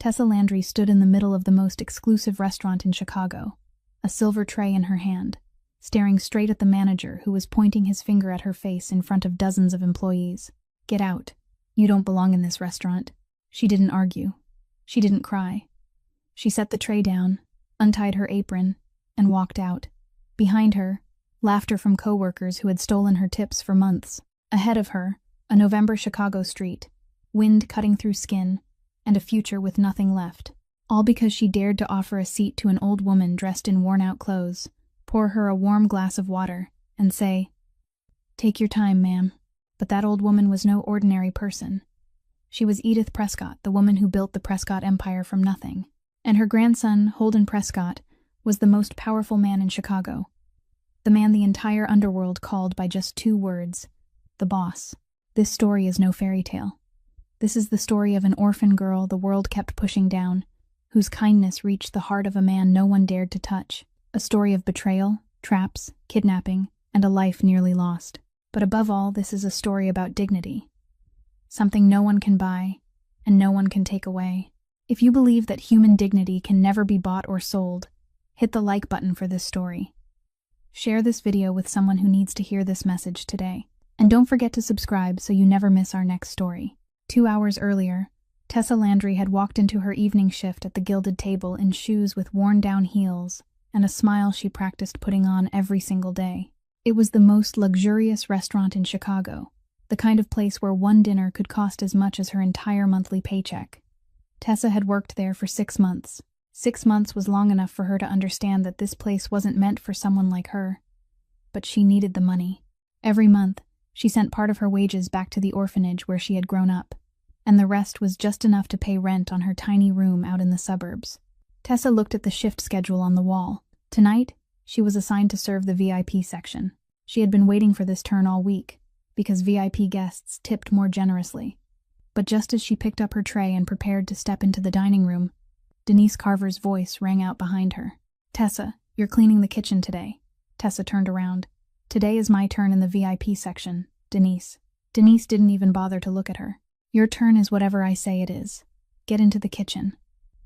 Tessa Landry stood in the middle of the most exclusive restaurant in Chicago, a silver tray in her hand, staring straight at the manager who was pointing his finger at her face in front of dozens of employees. "Get out. You don't belong in this restaurant." She didn't argue. She didn't cry. She set the tray down, untied her apron, and walked out. Behind her, laughter from coworkers who had stolen her tips for months. Ahead of her, a November Chicago street, wind cutting through skin, and a future with nothing left. All because she dared to offer a seat to an old woman dressed in worn-out clothes, pour her a warm glass of water, and say, "Take your time, ma'am." But that old woman was no ordinary person. She was Edith Prescott, the woman who built the Prescott Empire from nothing. And her grandson, Holden Prescott, was the most powerful man in Chicago. The man the entire underworld called by just 2 words, the boss. This story is no fairy tale. This is the story of an orphan girl the world kept pushing down, whose kindness reached the heart of a man no one dared to touch. A story of betrayal, traps, kidnapping, and a life nearly lost. But above all, this is a story about dignity. Something no one can buy, and no one can take away. If you believe that human dignity can never be bought or sold, hit the like button for this story. Share this video with someone who needs to hear this message today. And don't forget to subscribe so you never miss our next story. 2 hours earlier, Tessa Landry had walked into her evening shift at the gilded table in shoes with worn-down heels and a smile she practiced putting on every single day. It was the most luxurious restaurant in Chicago, the kind of place where one dinner could cost as much as her entire monthly paycheck. Tessa had worked there for 6 months. 6 months was long enough for her to understand that this place wasn't meant for someone like her. But she needed the money. Every month, she sent part of her wages back to the orphanage where she had grown up, and the rest was just enough to pay rent on her tiny room out in the suburbs. Tessa looked at the shift schedule on the wall. Tonight, she was assigned to serve the VIP section. She had been waiting for this turn all week, because VIP guests tipped more generously. But just as she picked up her tray and prepared to step into the dining room, Denise Carver's voice rang out behind her. "Tessa, you're cleaning the kitchen today." Tessa turned around. "Today is my turn in the VIP section, Denise." Denise didn't even bother to look at her. "Your turn is whatever I say it is. Get into the kitchen."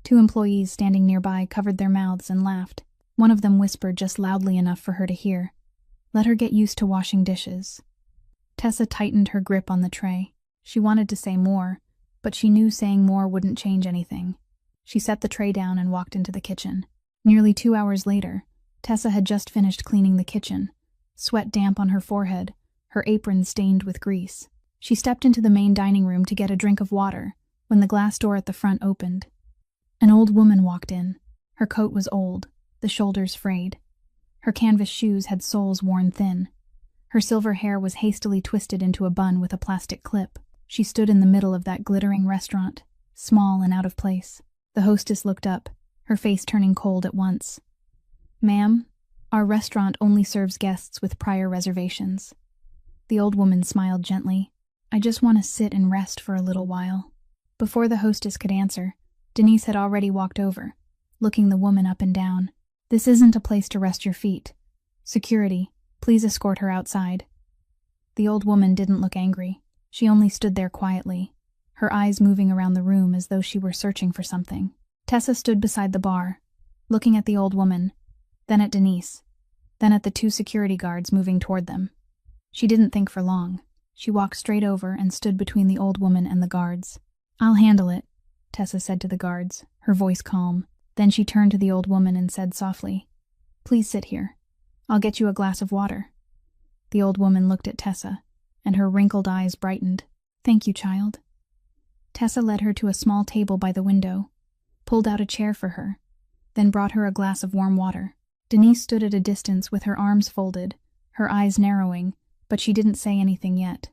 2 employees standing nearby covered their mouths and laughed. One of them whispered just loudly enough for her to hear, "Let her get used to washing dishes." Tessa tightened her grip on the tray. She wanted to say more, but she knew saying more wouldn't change anything. She set the tray down and walked into the kitchen. Nearly 2 hours later, Tessa had just finished cleaning the kitchen, sweat damp on her forehead, her apron stained with grease. She stepped into the main dining room to get a drink of water when the glass door at the front opened. An old woman walked in. Her coat was old, the shoulders frayed. Her canvas shoes had soles worn thin. Her silver hair was hastily twisted into a bun with a plastic clip. She stood in the middle of that glittering restaurant, small and out of place. The hostess looked up, her face turning cold at once. "Ma'am, our restaurant only serves guests with prior reservations." The old woman smiled gently. "I just want to sit and rest for a little while." Before the hostess could answer, Denise had already walked over, looking the woman up and down. "This isn't a place to rest your feet. Security, please escort her outside." The old woman didn't look angry. She only stood there quietly, her eyes moving around the room as though she were searching for something. Tessa stood beside the bar, looking at the old woman, then at Denise, then at the 2 security guards moving toward them. She didn't think for long. She walked straight over and stood between the old woman and the guards. "I'll handle it," Tessa said to the guards, her voice calm. Then she turned to the old woman and said softly, "Please sit here. I'll get you a glass of water." The old woman looked at Tessa, and her wrinkled eyes brightened. "Thank you, child." Tessa led her to a small table by the window, pulled out a chair for her, then brought her a glass of warm water. Denise stood at a distance with her arms folded, her eyes narrowing, but she didn't say anything yet.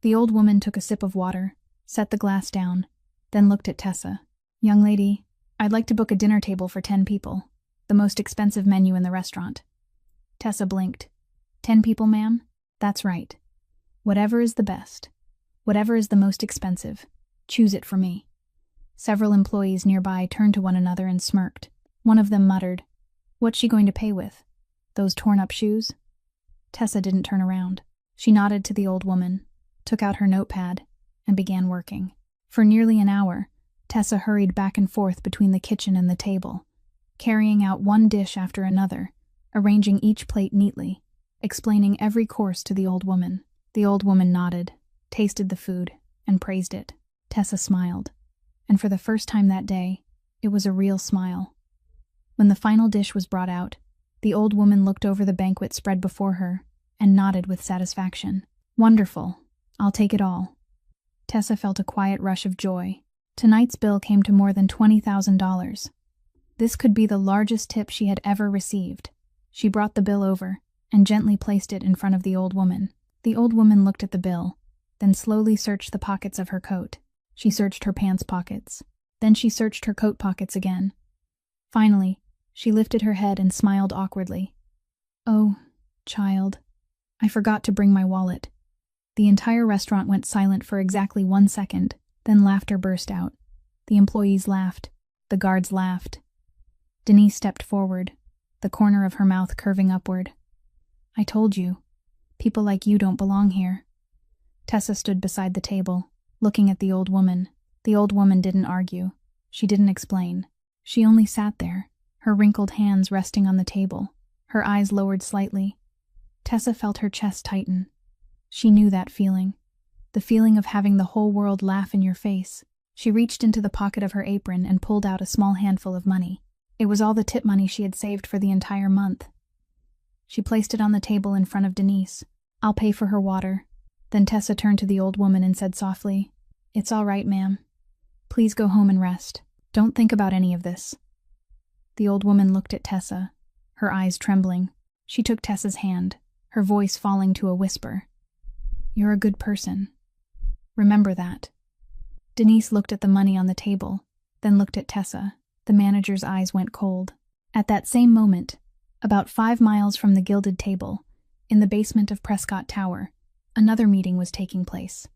The old woman took a sip of water, set the glass down, then looked at Tessa. "Young lady, I'd like to book a dinner table for 10 people, the most expensive menu in the restaurant." Tessa blinked. 10 people, ma'am? That's right. Whatever is the best. Whatever is the most expensive. Choose it for me." Several employees nearby turned to one another and smirked. One of them muttered, "What's she going to pay with? Those torn-up shoes?" Tessa didn't turn around. She nodded to the old woman, took out her notepad, and began working. For nearly an hour, Tessa hurried back and forth between the kitchen and the table, carrying out one dish after another, arranging each plate neatly, explaining every course to the old woman. The old woman nodded, tasted the food, and praised it. Tessa smiled, and for the first time that day, it was a real smile. When the final dish was brought out, the old woman looked over the banquet spread before her and nodded with satisfaction. Wonderful. I'll take it all. Tessa felt a quiet rush of joy. Tonight's bill came to more than $20,000. This could be the largest tip she had ever received. She brought the bill over and gently placed it in front of the old woman. The old woman looked at the bill, then slowly searched the pockets of her coat. She searched her pants pockets. Then she searched her coat pockets again. Finally, she lifted her head and smiled awkwardly. "Oh, child, I forgot to bring my wallet." The entire restaurant went silent for exactly 1 second, then laughter burst out. The employees laughed. The guards laughed. Denise stepped forward, the corner of her mouth curving upward. "I told you. People like you don't belong here." Tessa stood beside the table, looking at the old woman. The old woman didn't argue. She didn't explain. She only sat there, her wrinkled hands resting on the table, her eyes lowered slightly. Tessa felt her chest tighten. She knew that feeling. The feeling of having the whole world laugh in your face. She reached into the pocket of her apron and pulled out a small handful of money. It was all the tip money she had saved for the entire month. She placed it on the table in front of Denise. "I'll pay for her water." Then Tessa turned to the old woman and said softly, "It's all right, ma'am. Please go home and rest. Don't think about any of this." The old woman looked at Tessa, her eyes trembling. She took Tessa's hand, her voice falling to a whisper. "You're a good person. Remember that." Denise looked at the money on the table, then looked at Tessa. The manager's eyes went cold. At that same moment, about 5 miles from the gilded table, in the basement of Prescott Tower, another meeting was taking place.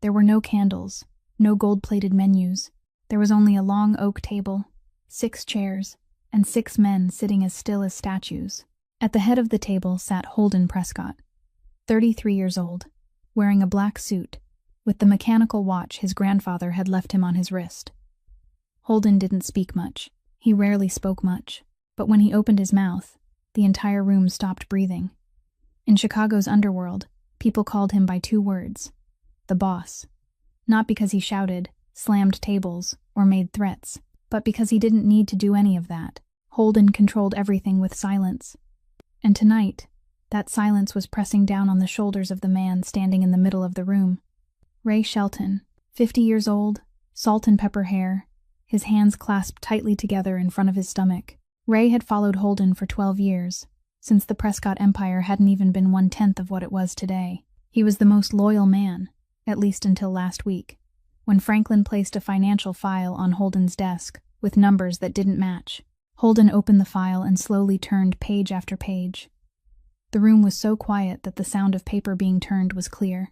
There were no candles, no gold-plated menus. There was only a long oak table, 6 chairs, and 6 men sitting as still as statues. At the head of the table sat Holden Prescott, 33 years old, wearing a black suit, with the mechanical watch his grandfather had left him on his wrist. Holden didn't speak much. He rarely spoke much, but when he opened his mouth, the entire room stopped breathing. In Chicago's underworld, people called him by 2 words: the boss. Not because he shouted, slammed tables, or made threats, but because he didn't need to do any of that. Holden controlled everything with silence. And tonight, that silence was pressing down on the shoulders of the man standing in the middle of the room. Ray Shelton, 50 years old, salt and pepper hair, his hands clasped tightly together in front of his stomach. Ray had followed Holden for 12 years, since the Prescott Empire hadn't even been 1/10 of what it was today. He was the most loyal man, at least until last week, when Franklin placed a financial file on Holden's desk with numbers that didn't match. Holden opened the file and slowly turned page after page. The room was so quiet that the sound of paper being turned was clear.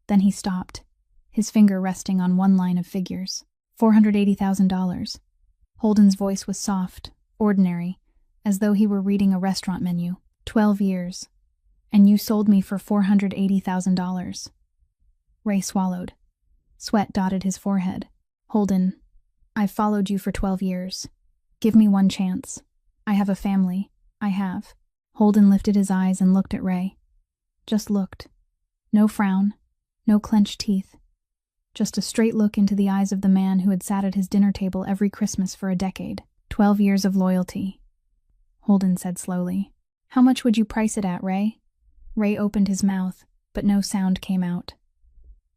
Then he stopped, his finger resting on one line of figures. $480,000. Holden's voice was soft, ordinary, as though he were reading a restaurant menu. 12 years. And you sold me for $480,000. Ray swallowed. Sweat dotted his forehead. "Holden, I've followed you for 12 years. Give me one chance. I have a family. I have." Holden lifted his eyes and looked at Ray. Just looked. No frown, no clenched teeth. Just a straight look into the eyes of the man who had sat at his dinner table every Christmas for a decade. 12 years of loyalty. Holden said slowly, "How much would you price it at, Ray?" Ray opened his mouth, but no sound came out.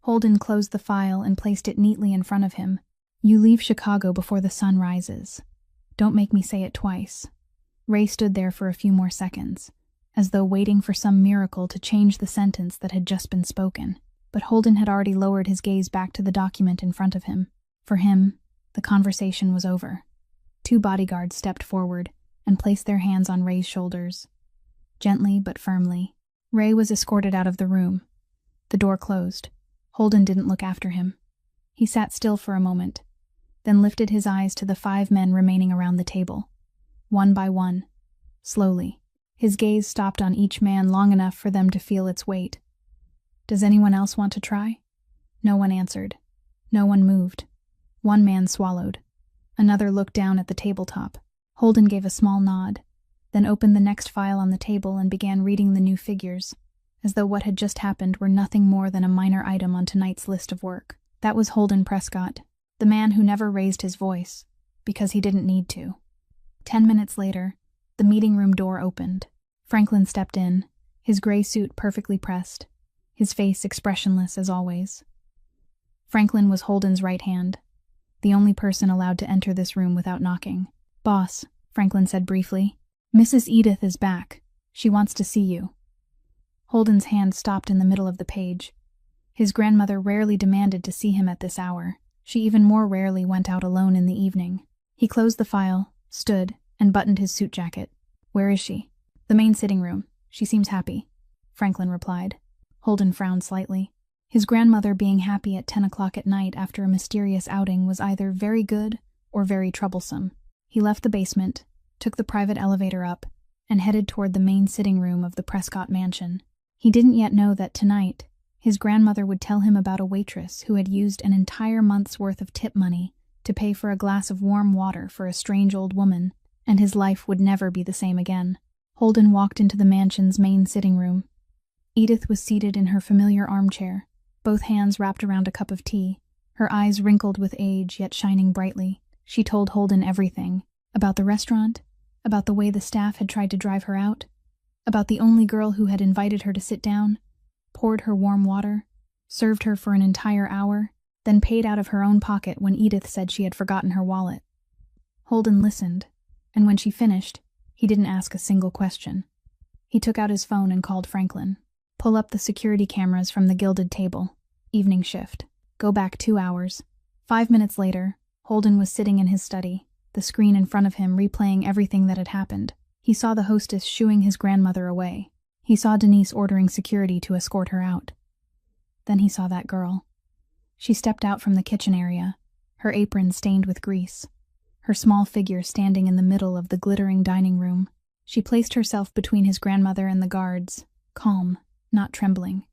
Holden closed the file and placed it neatly in front of him. "You leave Chicago before the sun rises. Don't make me say it twice." Ray stood there for a few more seconds, as though waiting for some miracle to change the sentence that had just been spoken. But Holden had already lowered his gaze back to the document in front of him. For him, the conversation was over. 2 bodyguards stepped forward and placed their hands on Ray's shoulders. Gently but firmly, Ray was escorted out of the room. The door closed. Holden didn't look after him. He sat still for a moment, then lifted his eyes to the 5 men remaining around the table. One by one, slowly, his gaze stopped on each man long enough for them to feel its weight. "Does anyone else want to try?" No one answered. No one moved. One man swallowed. Another looked down at the tabletop. Holden gave a small nod, then opened the next file on the table and began reading the new figures, as though what had just happened were nothing more than a minor item on tonight's list of work. That was Holden Prescott, the man who never raised his voice, because he didn't need to. 10 minutes later, the meeting room door opened. Franklin stepped in, his gray suit perfectly pressed, his face expressionless as always. Franklin was Holden's right hand, the only person allowed to enter this room without knocking. "Boss," Franklin said briefly, "Mrs. Edith is back. She wants to see you." Holden's hand stopped in the middle of the page. His grandmother rarely demanded to see him at this hour. She even more rarely went out alone in the evening. He closed the file, stood, and buttoned his suit jacket. "Where is she?" "The main sitting room. She seems happy," Franklin replied. Holden frowned slightly. His grandmother being happy at 10 o'clock at night after a mysterious outing was either very good or very troublesome. He left the basement, took the private elevator up, and headed toward the main sitting room of the Prescott mansion. He didn't yet know that tonight, his grandmother would tell him about a waitress who had used an entire month's worth of tip money to pay for a glass of warm water for a strange old woman, and his life would never be the same again. Holden walked into the mansion's main sitting room. Edith was seated in her familiar armchair, both hands wrapped around a cup of tea, her eyes wrinkled with age yet shining brightly. She told Holden everything, about the restaurant, about the way the staff had tried to drive her out, about the only girl who had invited her to sit down, poured her warm water, served her for an entire hour, then paid out of her own pocket when Edith said she had forgotten her wallet. Holden listened, and when she finished, he didn't ask a single question. He took out his phone and called Franklin. "Pull up the security cameras from the gilded table. Evening shift. Go back 2 hours." 5 minutes later, Holden was sitting in his study, the screen in front of him replaying everything that had happened. He saw the hostess shooing his grandmother away. He saw Denise ordering security to escort her out. Then he saw that girl. She stepped out from the kitchen area, her apron stained with grease, her small figure standing in the middle of the glittering dining room. She placed herself between his grandmother and the guards, calm, not trembling.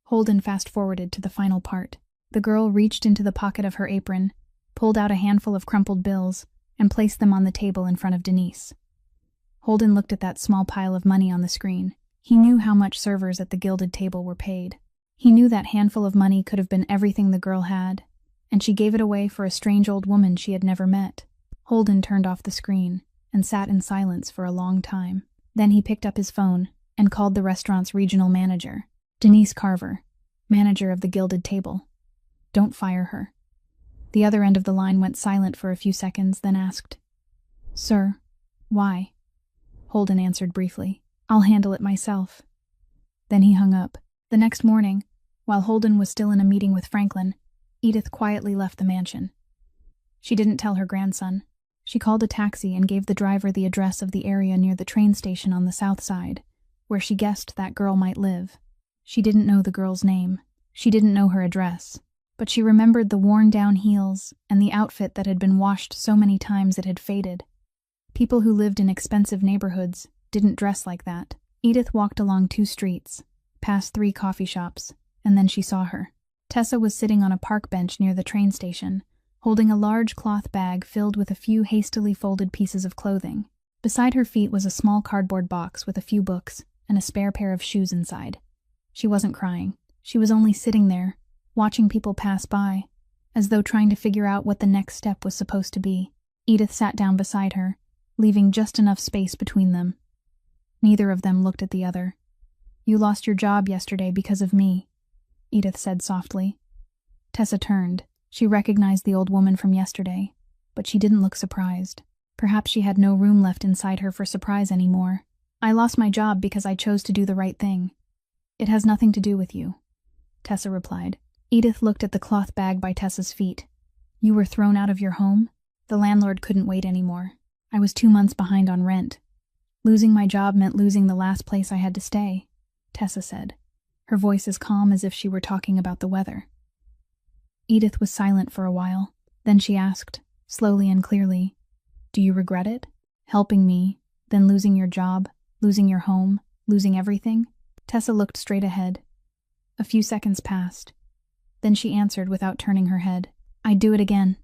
Holden fast-forwarded to the final part. The girl reached into the pocket of her apron, pulled out a handful of crumpled bills, and placed them on the table in front of Denise. Holden looked at that small pile of money on the screen. He knew how much servers at the gilded table were paid. He knew that handful of money could have been everything the girl had, and she gave it away for a strange old woman she had never met. Holden turned off the screen and sat in silence for a long time. Then he picked up his phone and called the restaurant's regional manager, Denise Carver, manager of the gilded table. "Don't fire her." The other end of the line went silent for a few seconds, then asked, "Sir, why?" Holden answered briefly, "I'll handle it myself." Then he hung up. The next morning, while Holden was still in a meeting with Franklin, Edith quietly left the mansion. She didn't tell her grandson. She called a taxi and gave the driver the address of the area near the train station on the south side, where she guessed that girl might live. She didn't know the girl's name. She didn't know her address. But she remembered the worn-down heels and the outfit that had been washed so many times it had faded. People who lived in expensive neighborhoods didn't dress like that. Edith walked along 2 streets, past 3 coffee shops, and then she saw her. Tessa was sitting on a park bench near the train station, holding a large cloth bag filled with a few hastily folded pieces of clothing. Beside her feet was a small cardboard box with a few books and a spare pair of shoes inside. She wasn't crying. She was only sitting there, watching people pass by, as though trying to figure out what the next step was supposed to be. Edith sat down beside her, leaving just enough space between them. Neither of them looked at the other. "You lost your job yesterday because of me," Edith said softly. Tessa turned. She recognized the old woman from yesterday, but she didn't look surprised. Perhaps she had no room left inside her for surprise anymore. "I lost my job because I chose to do the right thing. It has nothing to do with you," Tessa replied. Edith looked at the cloth bag by Tessa's feet. "You were thrown out of your home? The landlord couldn't wait anymore. I was 2 months behind on rent. Losing my job meant losing the last place I had to stay," Tessa said, her voice as calm as if she were talking about the weather. Edith was silent for a while. Then she asked, slowly and clearly, "Do you regret it? Helping me, then losing your job, losing your home, losing everything?" Tessa looked straight ahead. A few seconds passed. Then she answered without turning her head, "I'd do it again."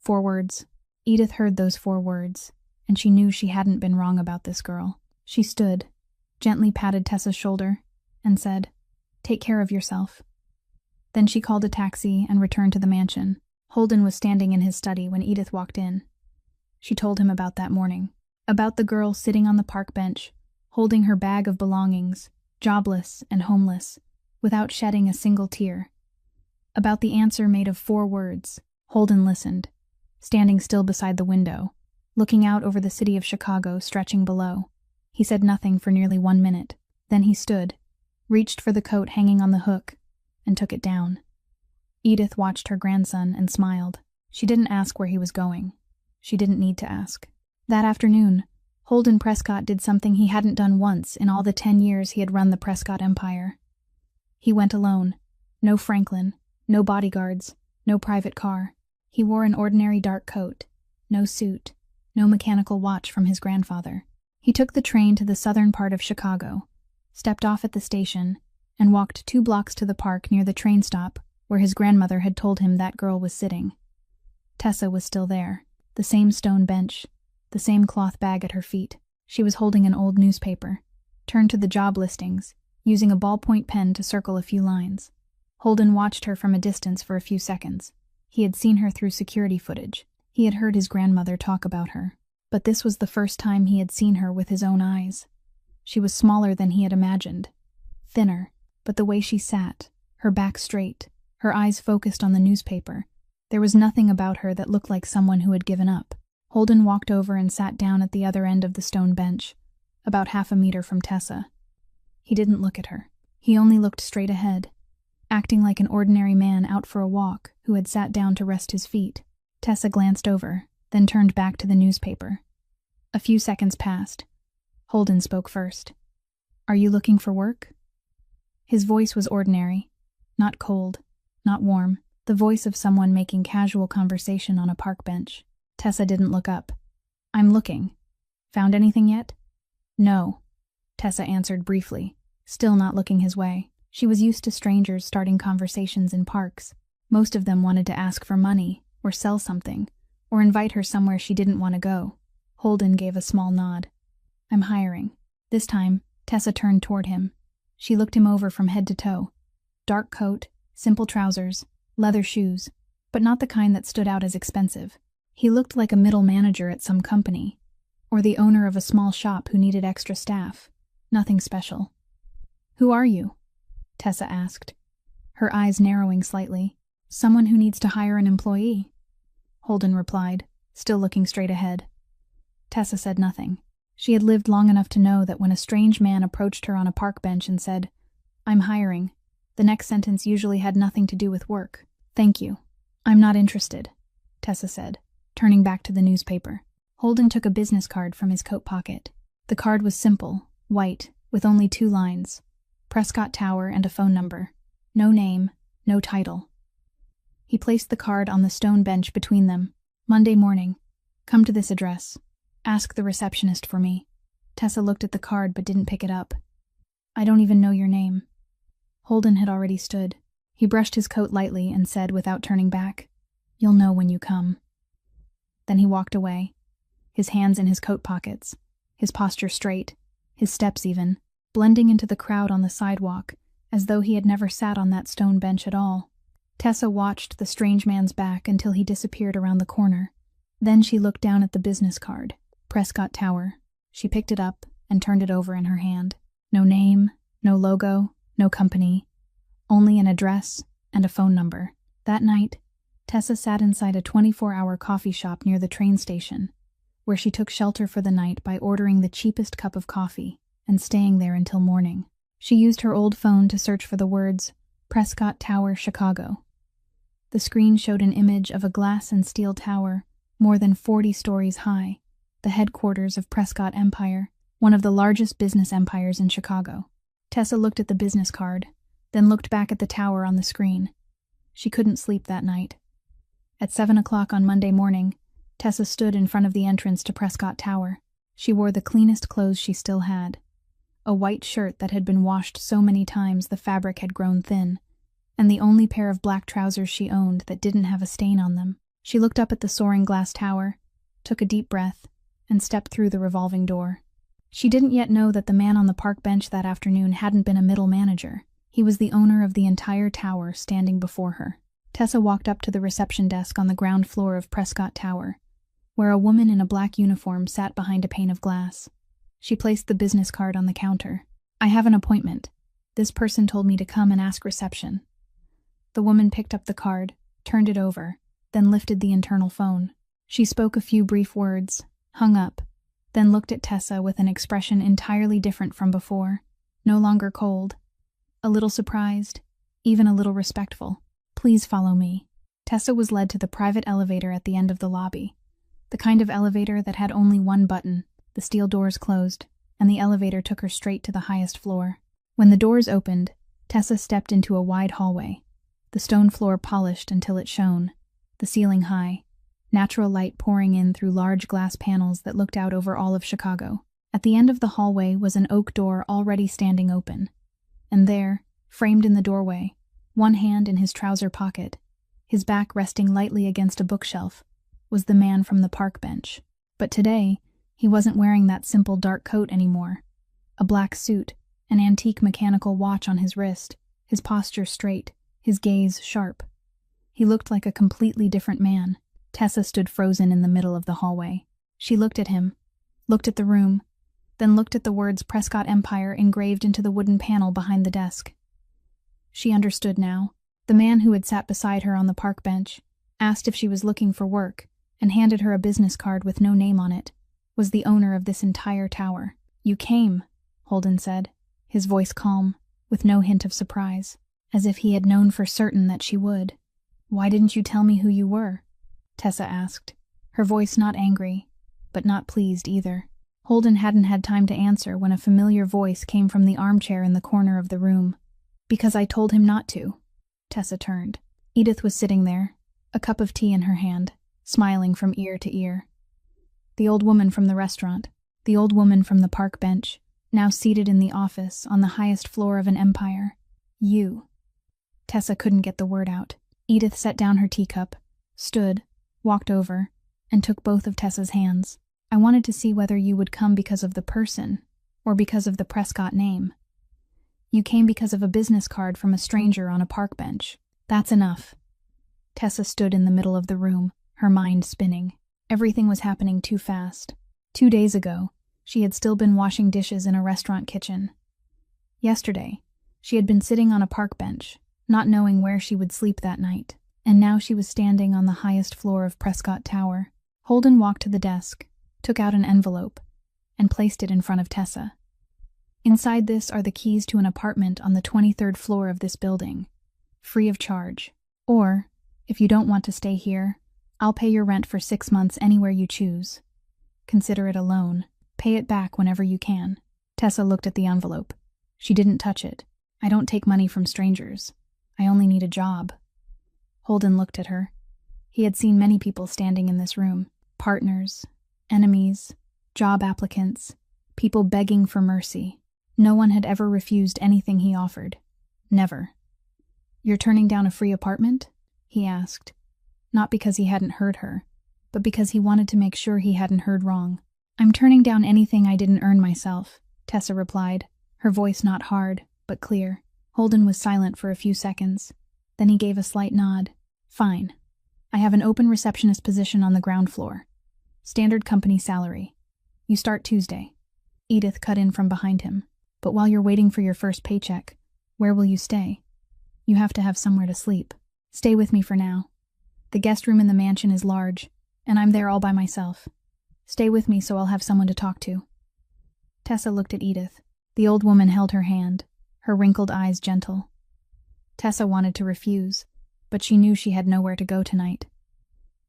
4 words. Edith heard those 4 words, and she knew she hadn't been wrong about this girl. She stood, gently patted Tessa's shoulder, and said, "Take care of yourself." Then she called a taxi and returned to the mansion. Holden was standing in his study when Edith walked in. She told him about that morning, about the girl sitting on the park bench, holding her bag of belongings, jobless and homeless, without shedding a single tear. About the answer made of 4 words. Holden listened, standing still beside the window, looking out over the city of Chicago stretching below. He said nothing for nearly 1 minute. Then he stood, reached for the coat hanging on the hook, and took it down. Edith watched her grandson and smiled. She didn't ask where he was going. She didn't need to ask. That afternoon, Holden Prescott did something he hadn't done once in all the 10 years he had run the Prescott empire. He went alone. No Franklin, no bodyguards, no private car. He wore an ordinary dark coat, no suit, no mechanical watch from his grandfather. He took the train to the southern part of Chicago, stepped off at the station, and walked 2 blocks to the park near the train stop where his grandmother had told him that girl was sitting. Tessa was still there, the same stone bench, the same cloth bag at her feet. She was holding an old newspaper, turned to the job listings, using a ballpoint pen to circle a few lines. Holden watched her from a distance for a few seconds. He had seen her through security footage. He had heard his grandmother talk about her. But this was the first time he had seen her with his own eyes. She was smaller than he had imagined, thinner, but the way she sat, her back straight, her eyes focused on the newspaper, there was nothing about her that looked like someone who had given up. Holden walked over and sat down at the other end of the stone bench, about half a meter from Tessa. He didn't look at her. He only looked straight ahead, acting like an ordinary man out for a walk who had sat down to rest his feet. Tessa glanced over, then turned back to the newspaper. A few seconds passed. Holden spoke first. "Are you looking for work?" His voice was ordinary, not cold, not warm, the voice of someone making casual conversation on a park bench. Tessa didn't look up. "I'm looking. Found anything yet?" "No," Tessa answered briefly, still not looking his way. She was used to strangers starting conversations in parks. Most of them wanted to ask for money, or sell something, or invite her somewhere she didn't want to go. Holden gave a small nod. "I'm hiring." This time, Tessa turned toward him. She looked him over from head to toe. Dark coat, simple trousers, leather shoes, but not the kind that stood out as expensive. He looked like a middle manager at some company, or the owner of a small shop who needed extra staff. Nothing special. "Who are you?" Tessa asked, her eyes narrowing slightly. "Someone who needs to hire an employee," Holden replied, still looking straight ahead. Tessa said nothing. She had lived long enough to know that when a strange man approached her on a park bench and said, "I'm hiring," the next sentence usually had nothing to do with work. "Thank you. I'm not interested," Tessa said, turning back to the newspaper. Holden took a business card from his coat pocket. The card was simple, white, with only 2 lines. Prescott Tower and a phone number. No name, no title. He placed the card on the stone bench between them. "Monday morning. Come to this address. Ask the receptionist for me." Tessa looked at the card but didn't pick it up. "I don't even know your name." Holden had already stood. He brushed his coat lightly and said without turning back, "You'll know when you come." Then he walked away, his hands in his coat pockets, his posture straight, his steps even, blending into the crowd on the sidewalk, as though he had never sat on that stone bench at all. Tessa watched the strange man's back until he disappeared around the corner. Then she looked down at the business card, Prescott Tower. She picked it up and turned it over in her hand. No name, no logo, no company, only an address and a phone number. That night, Tessa sat inside a 24-hour coffee shop near the train station, where she took shelter for the night by ordering the cheapest cup of coffee and staying there until morning. She used her old phone to search for the words, Prescott Tower, Chicago. The screen showed an image of a glass and steel tower, more than 40 stories high, the headquarters of Prescott Empire, one of the largest business empires in Chicago. Tessa looked at the business card, then looked back at the tower on the screen. She couldn't sleep that night. At 7 o'clock on Monday morning, Tessa stood in front of the entrance to Prescott Tower. She wore the cleanest clothes she still had. A white shirt that had been washed so many times the fabric had grown thin, and the only pair of black trousers she owned that didn't have a stain on them. She looked up at the soaring glass tower, took a deep breath, and stepped through the revolving door. She didn't yet know that the man on the park bench that afternoon hadn't been a middle manager. He was the owner of the entire tower standing before her. Tessa walked up to the reception desk on the ground floor of Prescott Tower, where a woman in a black uniform sat behind a pane of glass. She placed the business card on the counter. "I have an appointment. This person told me to come and ask reception." The woman picked up the card, turned it over, then lifted the internal phone. She spoke a few brief words, hung up, then looked at Tessa with an expression entirely different from before, no longer cold, a little surprised, even a little respectful. "Please follow me." Tessa was led to the private elevator at the end of the lobby, the kind of elevator that had only one button. The steel doors closed, and the elevator took her straight to the highest floor. When the doors opened, Tessa stepped into a wide hallway, the stone floor polished until it shone, the ceiling high, natural light pouring in through large glass panels that looked out over all of Chicago. At the end of the hallway was an oak door already standing open, and there, framed in the doorway, one hand in his trouser pocket, his back resting lightly against a bookshelf, was the man from the park bench. But today, he wasn't wearing that simple dark coat anymore. A black suit, an antique mechanical watch on his wrist, his posture straight, his gaze sharp. He looked like a completely different man. Tessa stood frozen in the middle of the hallway. She looked at him, looked at the room, then looked at the words Prescott Empire engraved into the wooden panel behind the desk. She understood now. The man who had sat beside her on the park bench, asked if she was looking for work, and handed her a business card with no name on it, was the owner of this entire tower. "You came," Holden said, his voice calm, with no hint of surprise, as if he had known for certain that she would. "Why didn't you tell me who you were?" Tessa asked, her voice not angry, but not pleased either. Holden hadn't had time to answer when a familiar voice came from the armchair in the corner of the room. "Because I told him not to." Tessa turned. Edith was sitting there, a cup of tea in her hand, smiling from ear to ear. The old woman from the restaurant, the old woman from the park bench, now seated in the office on the highest floor of an empire. "You." Tessa couldn't get the word out. Edith set down her teacup, stood, walked over, and took both of Tessa's hands. "I wanted to see whether you would come because of the person, or because of the Prescott name. You came because of a business card from a stranger on a park bench. That's enough." Tessa stood in the middle of the room, her mind spinning. Everything was happening too fast. 2 days ago, she had still been washing dishes in a restaurant kitchen. Yesterday, she had been sitting on a park bench, not knowing where she would sleep that night, and now she was standing on the highest floor of Prescott Tower. Holden walked to the desk, took out an envelope, and placed it in front of Tessa. "Inside this are the keys to an apartment on the 23rd floor of this building, free of charge. Or, if you don't want to stay here, I'll pay your rent for 6 months anywhere you choose. Consider it a loan. Pay it back whenever you can." Tessa looked at the envelope. She didn't touch it. "I don't take money from strangers. I only need a job." Holden looked at her. He had seen many people standing in this room. Partners, enemies, job applicants, people begging for mercy. No one had ever refused anything he offered. Never. "You're turning down a free apartment?" he asked. Not because he hadn't heard her, but because he wanted to make sure he hadn't heard wrong. "I'm turning down anything I didn't earn myself," Tessa replied, her voice not hard, but clear. Holden was silent for a few seconds. Then he gave a slight nod. "Fine. I have an open receptionist position on the ground floor. Standard company salary. You start Tuesday." Edith cut in from behind him. "But while you're waiting for your first paycheck, where will you stay? You have to have somewhere to sleep. Stay with me for now. The guest room in the mansion is large, and I'm there all by myself. Stay with me so I'll have someone to talk to." Tessa looked at Edith. The old woman held her hand, her wrinkled eyes gentle. Tessa wanted to refuse, but she knew she had nowhere to go tonight.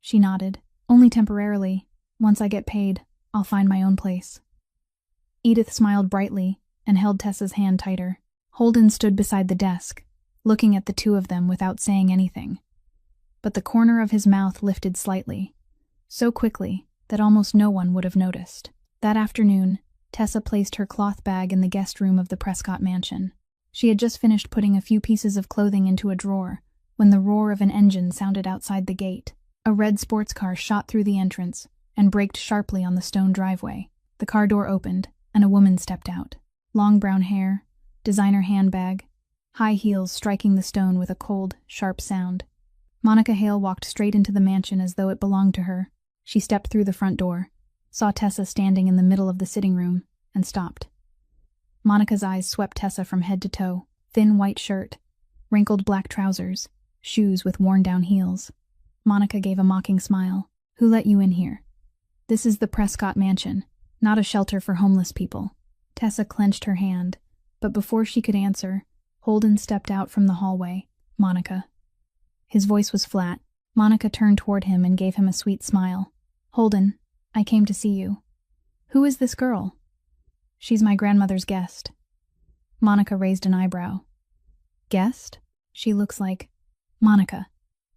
She nodded. "Only temporarily. Once I get paid, I'll find my own place." Edith smiled brightly and held Tessa's hand tighter. Holden stood beside the desk, looking at the two of them without saying anything. But the corner of his mouth lifted slightly, so quickly that almost no one would have noticed. That afternoon, Tessa placed her cloth bag in the guest room of the Prescott mansion. She had just finished putting a few pieces of clothing into a drawer when the roar of an engine sounded outside the gate. A red sports car shot through the entrance and braked sharply on the stone driveway. The car door opened, and a woman stepped out. Long brown hair, designer handbag, high heels striking the stone with a cold, sharp sound. Monica Hale walked straight into the mansion as though it belonged to her. She stepped through the front door, saw Tessa standing in the middle of the sitting room, and stopped. Monica's eyes swept Tessa from head to toe. Thin white shirt, wrinkled black trousers, shoes with worn-down heels. Monica gave a mocking smile. "Who let you in here? This is the Prescott Mansion, not a shelter for homeless people." Tessa clenched her hand, but before she could answer, Holden stepped out from the hallway. "Monica." His voice was flat. Monica turned toward him and gave him a sweet smile. "Holden, I came to see you." "Who is this girl?" "She's my grandmother's guest." Monica raised an eyebrow. "Guest? She looks like—" "Monica."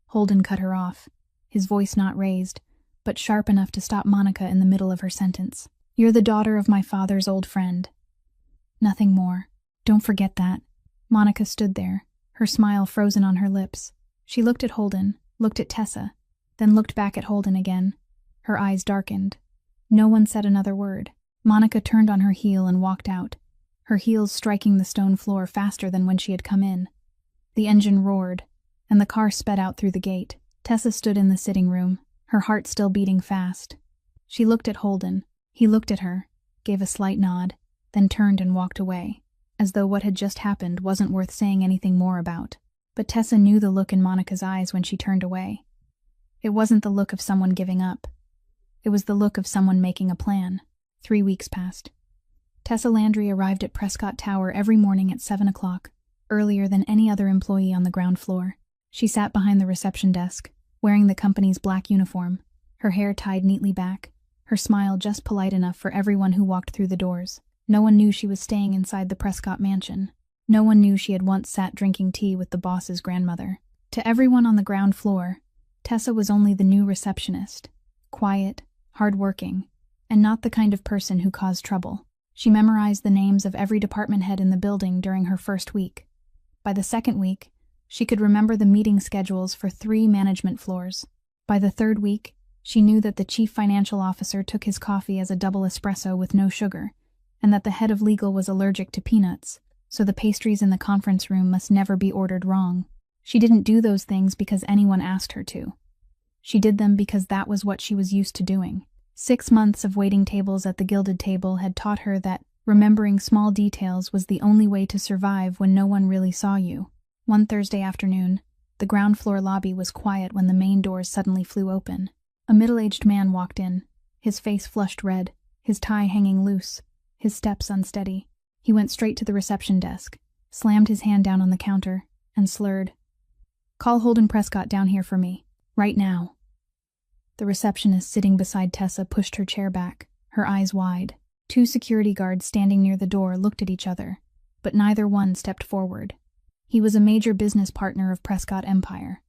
Holden cut her off, his voice not raised, but sharp enough to stop Monica in the middle of her sentence. "You're the daughter of my father's old friend." "Nothing more. Don't forget that." Monica stood there, her smile frozen on her lips. She looked at Holden, looked at Tessa, then looked back at Holden again. Her eyes darkened. No one said another word. Monica turned on her heel and walked out, her heels striking the stone floor faster than when she had come in. The engine roared, and the car sped out through the gate. Tessa stood in the sitting room, her heart still beating fast. She looked at Holden. He looked at her, gave a slight nod, then turned and walked away, as though what had just happened wasn't worth saying anything more about. But Tessa knew the look in Monica's eyes when she turned away. It wasn't the look of someone giving up. It was the look of someone making a plan. 3 weeks passed. Tessa Landry arrived at Prescott Tower every morning at 7 o'clock, earlier than any other employee on the ground floor. She sat behind the reception desk, wearing the company's black uniform, her hair tied neatly back, her smile just polite enough for everyone who walked through the doors. No one knew she was staying inside the Prescott mansion. No one knew she had once sat drinking tea with the boss's grandmother. To everyone on the ground floor, Tessa was only the new receptionist, quiet, hard-working, and not the kind of person who caused trouble. She memorized the names of every department head in the building during her first week. By the second week, she could remember the meeting schedules for 3 management floors. By the third week, she knew that the chief financial officer took his coffee as a double espresso with no sugar, and that the head of legal was allergic to peanuts, so the pastries in the conference room must never be ordered wrong. She didn't do those things because anyone asked her to. She did them because that was what she was used to doing. 6 months of waiting tables at the Gilded Table had taught her that remembering small details was the only way to survive when no one really saw you. One Thursday afternoon, the ground floor lobby was quiet when the main doors suddenly flew open. A middle-aged man walked in, his face flushed red, his tie hanging loose, his steps unsteady. He went straight to the reception desk, slammed his hand down on the counter, and slurred, "Call Holden Prescott down here for me, right now." The receptionist sitting beside Tessa pushed her chair back, her eyes wide. 2 security guards standing near the door looked at each other, but neither one stepped forward. He was a major business partner of Prescott Empire.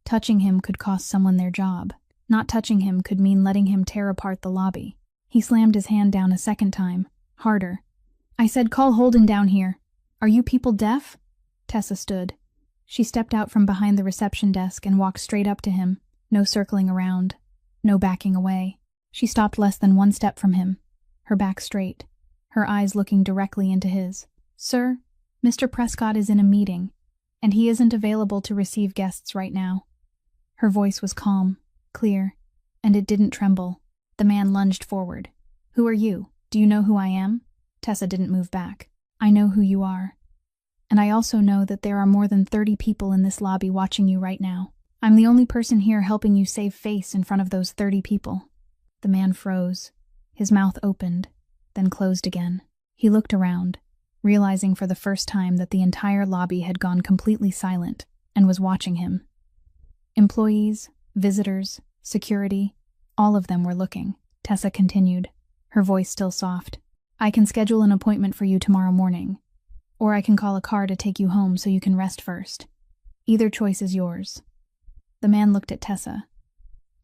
Touching him could cost someone their job. Not touching him could mean letting him tear apart the lobby. He slammed his hand down a second time, harder. "I said call Holden down here. Are you people deaf?" Tessa stood. She stepped out from behind the reception desk and walked straight up to him, no circling around, no backing away. She stopped less than 1 step from him, her back straight, her eyes looking directly into his. "Sir, Mr. Prescott is in a meeting, and he isn't available to receive guests right now." Her voice was calm, clear, and it didn't tremble. The man lunged forward. "Who are you? Do you know who I am?" Tessa didn't move back. "I know who you are. And I also know that there are more than 30 people in this lobby watching you right now. I'm the only person here helping you save face in front of those 30 people." The man froze. His mouth opened, then closed again. He looked around, realizing for the first time that the entire lobby had gone completely silent and was watching him. Employees, visitors, security, all of them were looking. Tessa continued, her voice still soft. "I can schedule an appointment for you tomorrow morning, or I can call a car to take you home so you can rest first. Either choice is yours." The man looked at Tessa.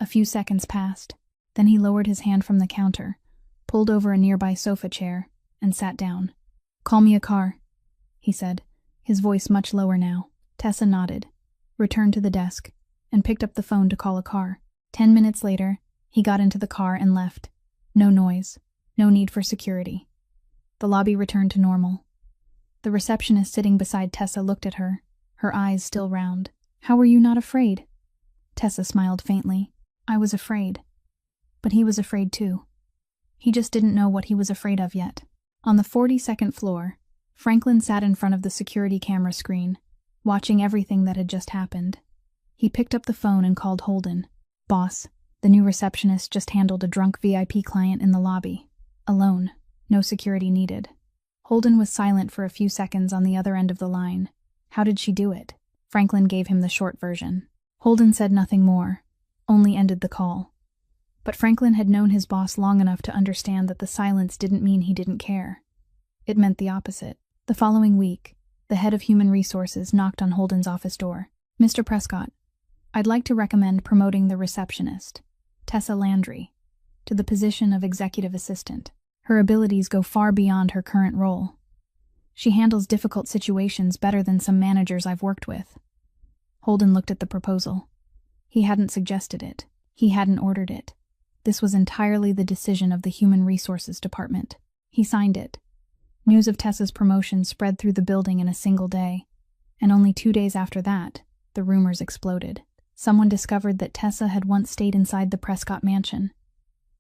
A few seconds passed, then he lowered his hand from the counter, pulled over a nearby sofa chair, and sat down. "Call me a car," he said, his voice much lower now. Tessa nodded, returned to the desk, and picked up the phone to call a car. 10 minutes later, he got into the car and left. No noise. No need for security. The lobby returned to normal. The receptionist sitting beside Tessa looked at her, her eyes still round. "How were you not afraid?" Tessa smiled faintly. "I was afraid." But he was afraid too. He just didn't know what he was afraid of yet. On the 42nd floor, Franklin sat in front of the security camera screen, watching everything that had just happened. He picked up the phone and called Holden. "Boss, the new receptionist just handled a drunk VIP client in the lobby. Alone. No security needed." Holden was silent for a few seconds on the other end of the line. "How did she do it?" Franklin gave him the short version. Holden said nothing more, only ended the call. But Franklin had known his boss long enough to understand that the silence didn't mean he didn't care. It meant the opposite. The following week, the head of human resources knocked on Holden's office door. "Mr. Prescott, I'd like to recommend promoting the receptionist, Tessa Landry, to the position of executive assistant. Her abilities go far beyond her current role. She handles difficult situations better than some managers I've worked with." Holden looked at the proposal. He hadn't suggested it. He hadn't ordered it. This was entirely the decision of the Human Resources Department. He signed it. News of Tessa's promotion spread through the building in a single day, and only 2 days after that, the rumors exploded. Someone discovered that Tessa had once stayed inside the Prescott mansion.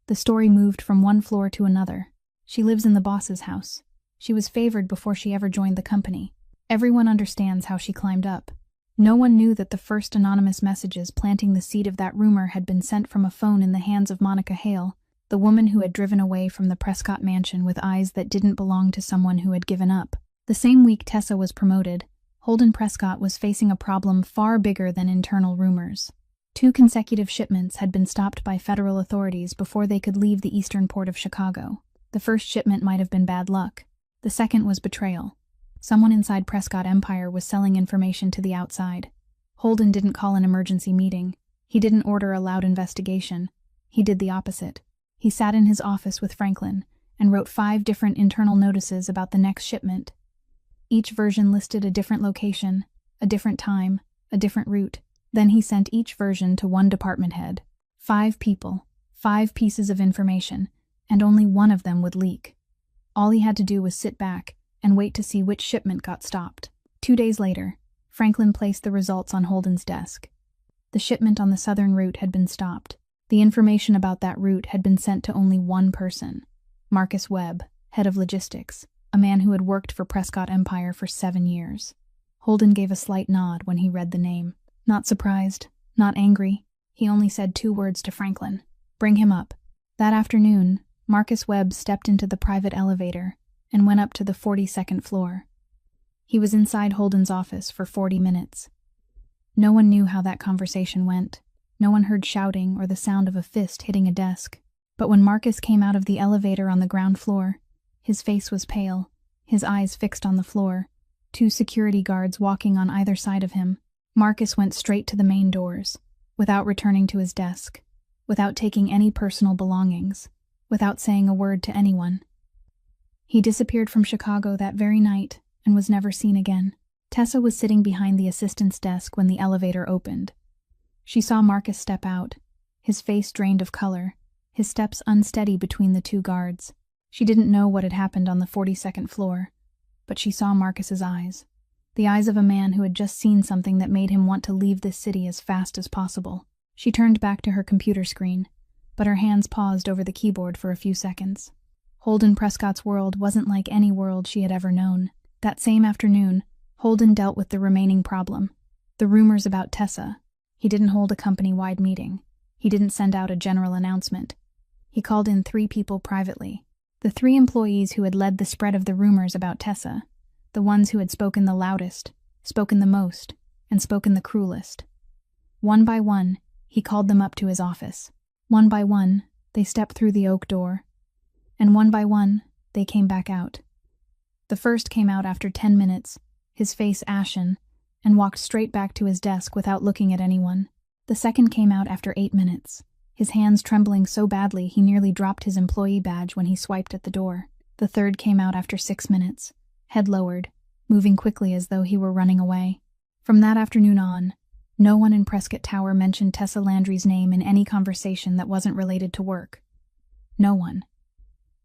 The story moved from one floor to another. "She lives in the boss's house. She was favored before she ever joined the company. Everyone understands how she climbed up." No one knew that the first anonymous messages planting the seed of that rumor had been sent from a phone in the hands of Monica Hale, the woman who had driven away from the Prescott mansion with eyes that didn't belong to someone who had given up. The same week Tessa was promoted, Holden Prescott was facing a problem far bigger than internal rumors. 2 consecutive shipments had been stopped by federal authorities before they could leave the eastern port of Chicago. The first shipment might have been bad luck. The second was betrayal. Someone inside Prescott Empire was selling information to the outside. Holden didn't call an emergency meeting. He didn't order a loud investigation. He did the opposite. He sat in his office with Franklin and wrote 5 different internal notices about the next shipment. Each version listed a different location, a different time, a different route. Then he sent each version to one department head. 5 people, 5 pieces of information, and only one of them would leak. All he had to do was sit back and wait to see which shipment got stopped. 2 days later, Franklin placed the results on Holden's desk. The shipment on the southern route had been stopped. The information about that route had been sent to only one person, Marcus Webb, head of logistics, a man who had worked for Prescott Empire for 7 years. Holden gave a slight nod when he read the name. Not surprised, not angry. He only said 2 words to Franklin: "Bring him up." That afternoon, Marcus Webb stepped into the private elevator and went up to the 42nd floor. He was inside Holden's office for 40 minutes. No one knew how that conversation went. No one heard shouting or the sound of a fist hitting a desk. But when Marcus came out of the elevator on the ground floor, his face was pale, his eyes fixed on the floor, 2 security guards walking on either side of him. Marcus went straight to the main doors, without returning to his desk, without taking any personal belongings, without saying a word to anyone. He disappeared from Chicago that very night and was never seen again. Tessa was sitting behind the assistant's desk when the elevator opened. She saw Marcus step out, his face drained of color, his steps unsteady between the 2 guards. She didn't know what had happened on the 42nd floor, but she saw Marcus's eyes. The eyes of a man who had just seen something that made him want to leave this city as fast as possible. She turned back to her computer screen, but her hands paused over the keyboard for a few seconds. Holden Prescott's world wasn't like any world she had ever known. That same afternoon, Holden dealt with the remaining problem, the rumors about Tessa. He didn't hold a company-wide meeting. He didn't send out a general announcement. He called in 3 people privately. The 3 employees who had led the spread of the rumors about Tessa, the ones who had spoken the loudest, spoken the most, and spoken the cruelest. One by one, he called them up to his office. One by one, they stepped through the oak door, and one by one, they came back out. The first came out after 10 minutes, his face ashen, and walked straight back to his desk without looking at anyone. The second came out after 8 minutes, his hands trembling so badly he nearly dropped his employee badge when he swiped at the door. The third came out after 6 minutes, head lowered, moving quickly as though he were running away. From that afternoon on, No one in Prescott Tower mentioned Tessa Landry's name in any conversation that wasn't related to work. No one.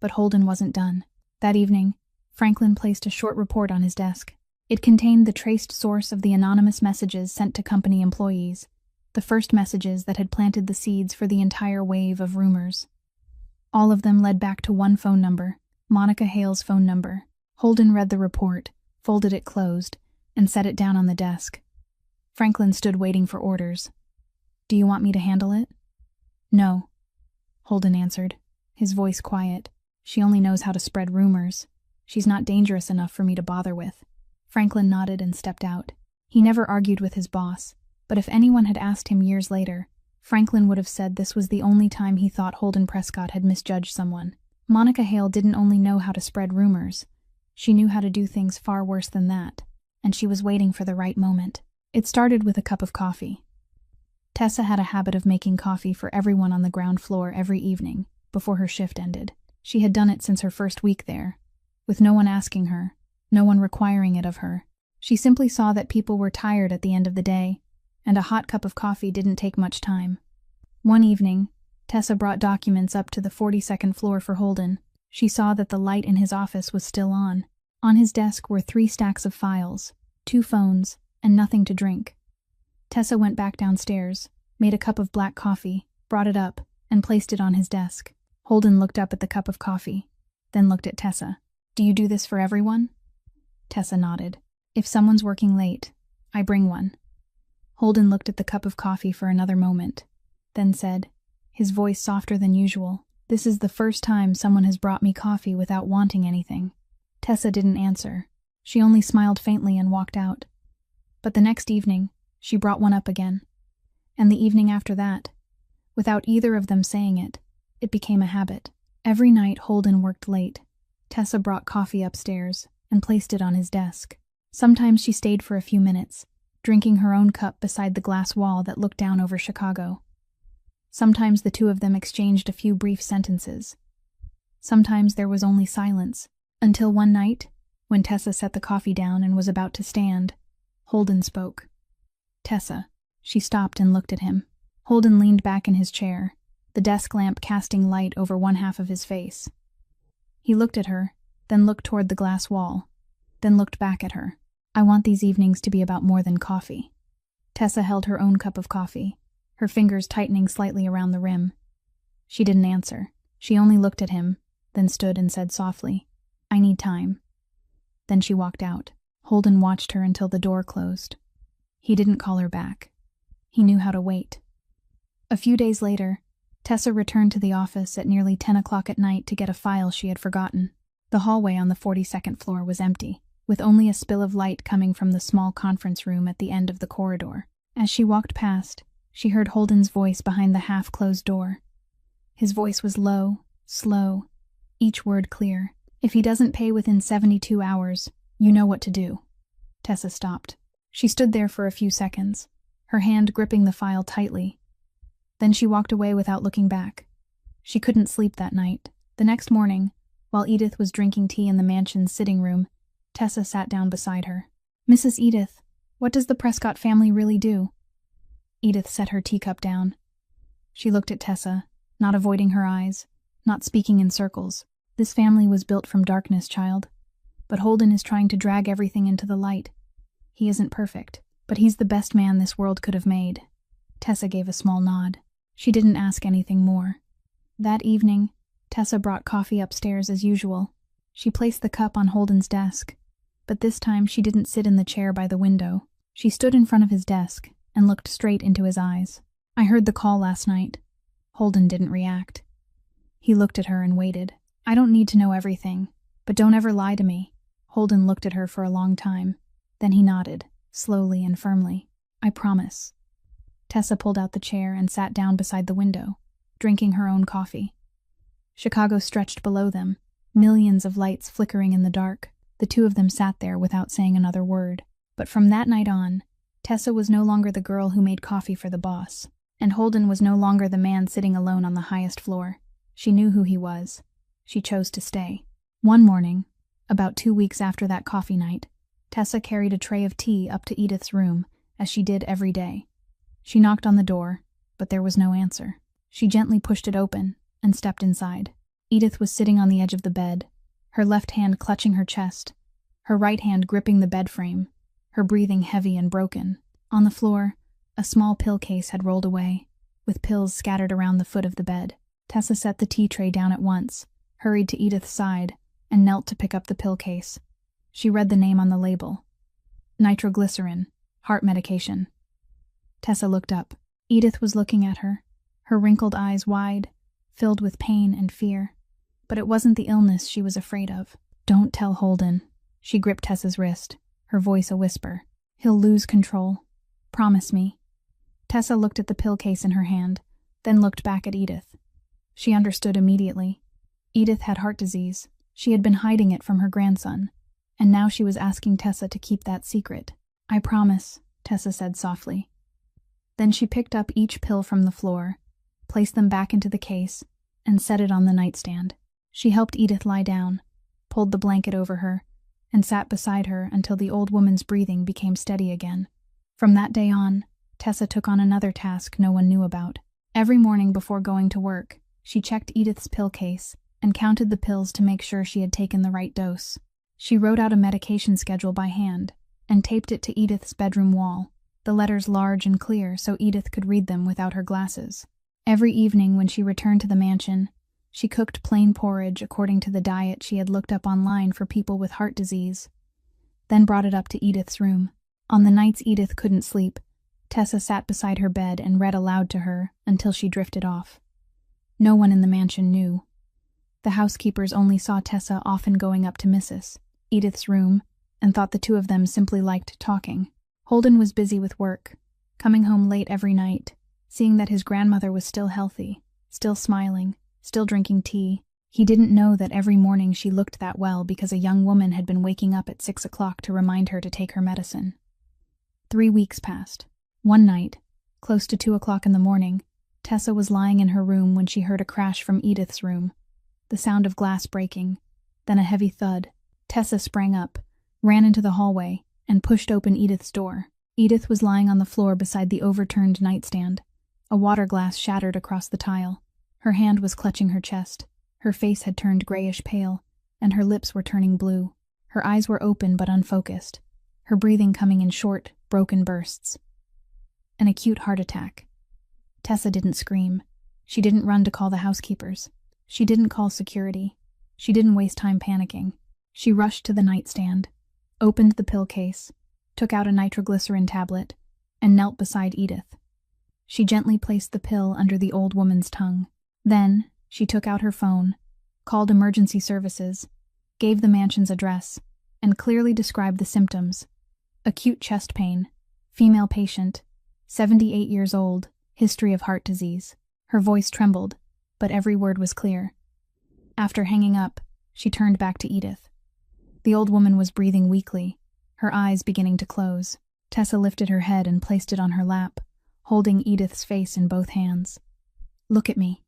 But Holden wasn't done. That evening, Franklin placed a short report on his desk. It contained the traced source of the anonymous messages sent to company employees, the first messages that had planted the seeds for the entire wave of rumors. All of them led back to one phone number, Monica Hale's phone number. Holden read the report, folded it closed, and set it down on the desk. Franklin stood waiting for orders. "Do you want me to handle it?" "No," Holden answered, his voice quiet. "She only knows how to spread rumors. She's not dangerous enough for me to bother with." Franklin nodded and stepped out. He never argued with his boss, but if anyone had asked him years later, Franklin would have said this was the only time he thought Holden Prescott had misjudged someone. Monica Hale didn't only know how to spread rumors, she knew how to do things far worse than that, and she was waiting for the right moment. It started with a cup of coffee. Tessa had a habit of making coffee for everyone on the ground floor every evening, before her shift ended. She had done it since her first week there, with no one asking her, no one requiring it of her. She simply saw that people were tired at the end of the day, and a hot cup of coffee didn't take much time. One evening, Tessa brought documents up to the 42nd floor for Holden. She saw that the light in his office was still on. On his desk were 3 stacks of files, 2 phones, and nothing to drink. Tessa went back downstairs, made a cup of black coffee, brought it up, and placed it on his desk. Holden looked up at the cup of coffee, then looked at Tessa. "Do you do this for everyone?" Tessa nodded. "If someone's working late, I bring one." Holden looked at the cup of coffee for another moment, then said, his voice softer than usual, "This is the first time someone has brought me coffee without wanting anything." Tessa didn't answer. She only smiled faintly and walked out. But the next evening, she brought one up again. And the evening after that, without either of them saying it, it became a habit. Every night Holden worked late. Tessa brought coffee upstairs and placed it on his desk. Sometimes she stayed for a few minutes, drinking her own cup beside the glass wall that looked down over Chicago. Sometimes the two of them exchanged a few brief sentences. Sometimes there was only silence, until one night, when Tessa set the coffee down and was about to stand, Holden spoke. "Tessa." She stopped and looked at him. Holden leaned back in his chair, the desk lamp casting light over one half of his face. He looked at her, then looked toward the glass wall, then looked back at her. "I want these evenings to be about more than coffee." Tessa held her own cup of coffee, her fingers tightening slightly around the rim. She didn't answer. She only looked at him, then stood and said softly, "I need time." Then she walked out. Holden watched her until the door closed. He didn't call her back. He knew how to wait. A few days later, Tessa returned to the office at nearly 10 o'clock at night to get a file she had forgotten. The hallway on the 42nd floor was empty, with only a spill of light coming from the small conference room at the end of the corridor. As she walked past, she heard Holden's voice behind the half-closed door. His voice was low, slow, each word clear. "If he doesn't pay within 72 hours, you know what to do." Tessa stopped. She stood there for a few seconds, her hand gripping the file tightly. Then she walked away without looking back. She couldn't sleep that night. The next morning, while Edith was drinking tea in the mansion's sitting room, Tessa sat down beside her. "Mrs. Edith, what does the Prescott family really do?" Edith set her teacup down. She looked at Tessa, not avoiding her eyes, not speaking in circles. "This family was built from darkness, child. But Holden is trying to drag everything into the light. He isn't perfect, but he's the best man this world could have made." Tessa gave a small nod. She didn't ask anything more. That evening, Tessa brought coffee upstairs as usual. She placed the cup on Holden's desk, but this time she didn't sit in the chair by the window. She stood in front of his desk and looked straight into his eyes. "I heard the call last night." Holden didn't react. He looked at her and waited. "I don't need to know everything, but don't ever lie to me." Holden looked at her for a long time. Then he nodded, slowly and firmly. "I promise." Tessa pulled out the chair and sat down beside the window, drinking her own coffee. Chicago stretched below them, millions of lights flickering in the dark. The two of them sat there without saying another word. But from that night on, Tessa was no longer the girl who made coffee for the boss, and Holden was no longer the man sitting alone on the highest floor. She knew who he was. She chose to stay. One morning, about 2 weeks after that coffee night, Tessa carried a tray of tea up to Edith's room, as she did every day. She knocked on the door, but there was no answer. She gently pushed it open and stepped inside. Edith was sitting on the edge of the bed, her left hand clutching her chest, her right hand gripping the bed frame, her breathing heavy and broken. On the floor, a small pill case had rolled away, with pills scattered around the foot of the bed. Tessa set the tea tray down at once, hurried to Edith's side, and knelt to pick up the pill case. She read the name on the label. Nitroglycerin, heart medication. Tessa looked up. Edith was looking at her, her wrinkled eyes wide, filled with pain and fear. But it wasn't the illness she was afraid of. "Don't tell Holden." She gripped Tessa's wrist, her voice a whisper. "He'll lose control. Promise me." Tessa looked at the pill case in her hand, then looked back at Edith. She understood immediately. Edith had heart disease. She had been hiding it from her grandson, and now she was asking Tessa to keep that secret. "I promise," Tessa said softly. Then she picked up each pill from the floor, placed them back into the case, and set it on the nightstand. She helped Edith lie down, pulled the blanket over her, and sat beside her until the old woman's breathing became steady again. From that day on, Tessa took on another task no one knew about. Every morning before going to work, she checked Edith's pill case and counted the pills to make sure she had taken the right dose. She wrote out a medication schedule by hand and taped it to Edith's bedroom wall, the letters large and clear so Edith could read them without her glasses. Every evening when she returned to the mansion, she cooked plain porridge according to the diet she had looked up online for people with heart disease, then brought it up to Edith's room. On the nights Edith couldn't sleep, Tessa sat beside her bed and read aloud to her until she drifted off. No one in the mansion knew. The housekeepers only saw Tessa often going up to Mrs. Edith's room and thought the two of them simply liked talking. Holden was busy with work, coming home late every night, seeing that his grandmother was still healthy, still smiling, still drinking tea. He didn't know that every morning she looked that well because a young woman had been waking up at 6 o'clock to remind her to take her medicine. 3 weeks passed. One night, close to 2 o'clock in the morning, Tessa was lying in her room when she heard a crash from Edith's room, the sound of glass breaking, then a heavy thud. Tessa sprang up, ran into the hallway, and pushed open Edith's door. Edith was lying on the floor beside the overturned nightstand. A water glass shattered across the tile. Her hand was clutching her chest. Her face had turned grayish pale, and her lips were turning blue. Her eyes were open but unfocused, her breathing coming in short, broken bursts. An acute heart attack. Tessa didn't scream. She didn't run to call the housekeepers. She didn't call security. She didn't waste time panicking. She rushed to the nightstand, opened the pill case, took out a nitroglycerin tablet, and knelt beside Edith. She gently placed the pill under the old woman's tongue. Then, she took out her phone, called emergency services, gave the mansion's address, and clearly described the symptoms. Acute chest pain, female patient, 78 years old, history of heart disease. Her voice trembled, but every word was clear. After hanging up, she turned back to Edith. The old woman was breathing weakly, her eyes beginning to close. Tessa lifted her head and placed it on her lap, holding Edith's face in both hands. "Look at me."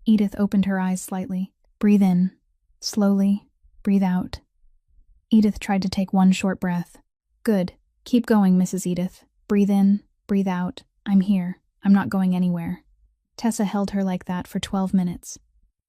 Edith opened her eyes slightly. "Breathe in. Slowly. Breathe out." Edith tried to take one short breath. "Good. Keep going, Mrs. Edith. Breathe in. Breathe out. I'm here. I'm not going anywhere." Tessa held her like that for 12 minutes.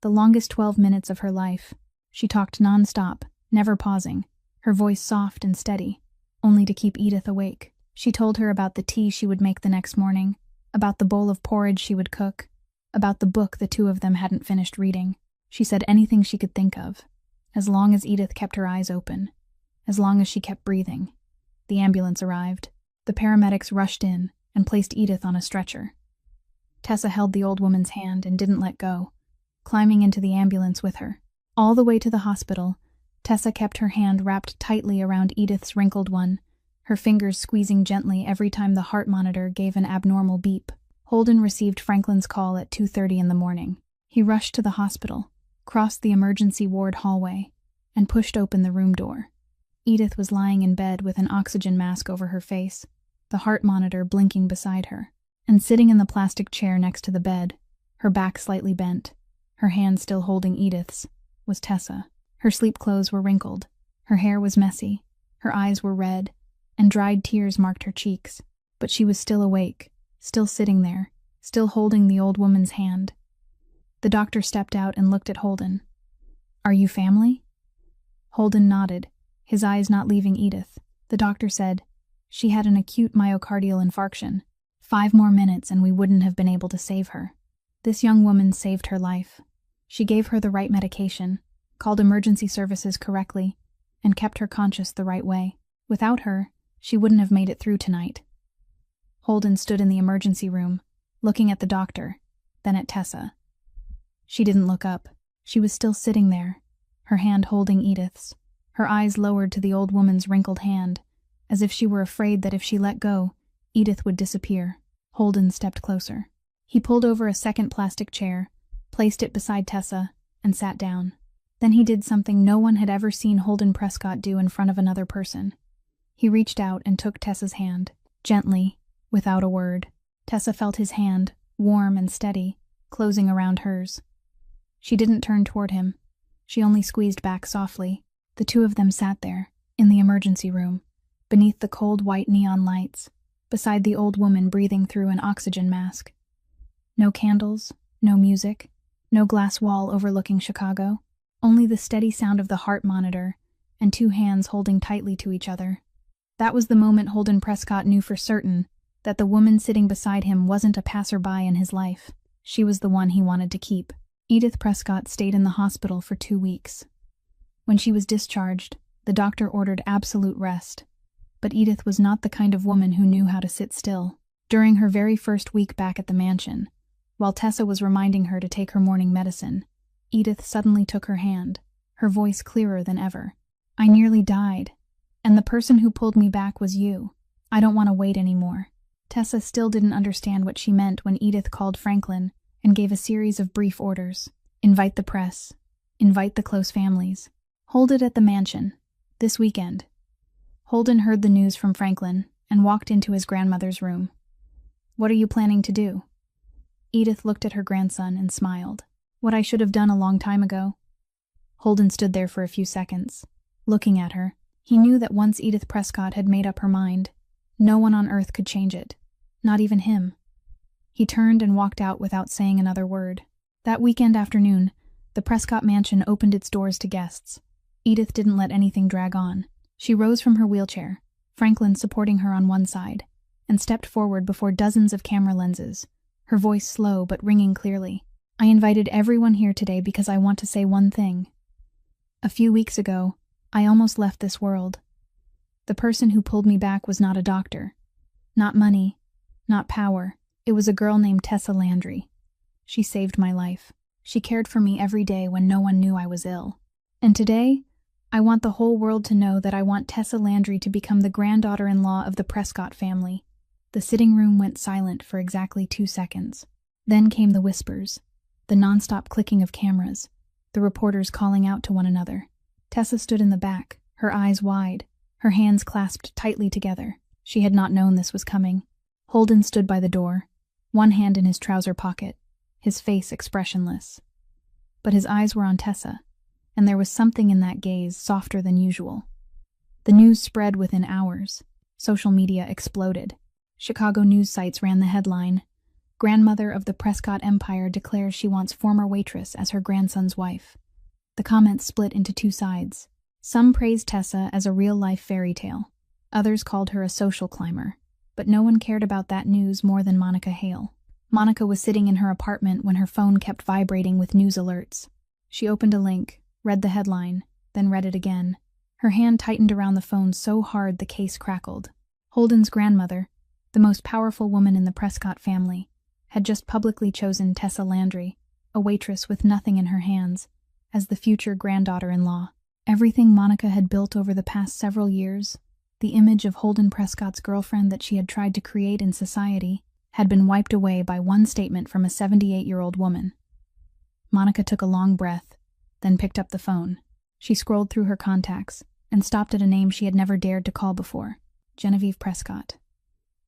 The longest 12 minutes of her life. She talked non-stop, never pausing, her voice soft and steady, only to keep Edith awake. She told her about the tea she would make the next morning, about the bowl of porridge she would cook, about the book the two of them hadn't finished reading. She said anything she could think of, as long as Edith kept her eyes open, as long as she kept breathing. The ambulance arrived. The paramedics rushed in and placed Edith on a stretcher. Tessa held the old woman's hand and didn't let go, climbing into the ambulance with her. All the way to the hospital, Tessa kept her hand wrapped tightly around Edith's wrinkled one, her fingers squeezing gently every time the heart monitor gave an abnormal beep. Holden received Franklin's call at 2:30 in the morning. He rushed to the hospital, crossed the emergency ward hallway, and pushed open the room door. Edith was lying in bed with an oxygen mask over her face, the heart monitor blinking beside her. And sitting in the plastic chair next to the bed, her back slightly bent, her hand still holding Edith's, was Tessa. Her sleep clothes were wrinkled, her hair was messy, her eyes were red, and dried tears marked her cheeks. But she was still awake, still sitting there, still holding the old woman's hand. The doctor stepped out and looked at Holden. "Are you family?" Holden nodded, his eyes not leaving Edith. The doctor said, "She had an acute myocardial infarction. 5 more minutes and we wouldn't have been able to save her. This young woman saved her life. She gave her the right medication, called emergency services correctly, and kept her conscious the right way. Without her, she wouldn't have made it through tonight." Holden stood in the emergency room, looking at the doctor, then at Tessa. She didn't look up. She was still sitting there, her hand holding Edith's, her eyes lowered to the old woman's wrinkled hand, as if she were afraid that if she let go, Edith would disappear. Holden stepped closer. He pulled over a second plastic chair, placed it beside Tessa, and sat down. Then he did something no one had ever seen Holden Prescott do in front of another person. He reached out and took Tessa's hand, gently, without a word. Tessa felt his hand, warm and steady, closing around hers. She didn't turn toward him. She only squeezed back softly. The two of them sat there, in the emergency room, beneath the cold white neon lights, beside the old woman breathing through an oxygen mask. No candles, no music, no glass wall overlooking Chicago, only the steady sound of the heart monitor and 2 hands holding tightly to each other. That was the moment Holden Prescott knew for certain that the woman sitting beside him wasn't a passerby in his life. She was the one he wanted to keep. Edith Prescott stayed in the hospital for 2 weeks. When she was discharged, the doctor ordered absolute rest. But Edith was not the kind of woman who knew how to sit still. During her very first week back at the mansion, while Tessa was reminding her to take her morning medicine, Edith suddenly took her hand, her voice clearer than ever. "I nearly died, and the person who pulled me back was you. I don't want to wait anymore." Tessa still didn't understand what she meant when Edith called Franklin and gave a series of brief orders. Invite the press. Invite the close families. Hold it at the mansion. This weekend. Holden heard the news from Franklin and walked into his grandmother's room. "What are you planning to do?" Edith looked at her grandson and smiled. "What I should have done a long time ago." Holden stood there for a few seconds, looking at her. He knew that once Edith Prescott had made up her mind, no one on earth could change it, not even him. He turned and walked out without saying another word. That weekend afternoon, the Prescott mansion opened its doors to guests. Edith didn't let anything drag on. She rose from her wheelchair, Franklin supporting her on one side, and stepped forward before dozens of camera lenses, her voice slow but ringing clearly. "I invited everyone here today because I want to say one thing. A few weeks ago, I almost left this world. The person who pulled me back was not a doctor, not money, not power. It was a girl named Tessa Landry. She saved my life. She cared for me every day when no one knew I was ill. And today, I want the whole world to know that I want Tessa Landry to become the granddaughter-in-law of the Prescott family." The sitting room went silent for exactly 2 seconds. Then came the whispers, the nonstop clicking of cameras, the reporters calling out to one another. Tessa stood in the back, her eyes wide, her hands clasped tightly together. She had not known this was coming. Holden stood by the door, one hand in his trouser pocket, his face expressionless. But his eyes were on Tessa, and there was something in that gaze softer than usual. The news spread within hours. Social media exploded. Chicago news sites ran the headline, "Grandmother of the Prescott Empire declares she wants former Waitress as her grandson's wife." The comments split into 2 sides. Some praised Tessa as a real-life fairy tale. Others called her a social climber. But no one cared about that news more than Monica Hale. Monica was sitting in her apartment when her phone kept vibrating with news alerts. She opened a link, read the headline, then read it again. Her hand tightened around the phone so hard the case crackled. Holden's grandmother, the most powerful woman in the Prescott family, had just publicly chosen Tessa Landry, a waitress with nothing in her hands, as the future granddaughter-in-law. Everything Monica had built over the past several years, the image of Holden Prescott's girlfriend that she had tried to create in society, had been wiped away by one statement from a 78-year-old woman. Monica took a long breath, then picked up the phone. She scrolled through her contacts and stopped at a name she had never dared to call before: Genevieve Prescott,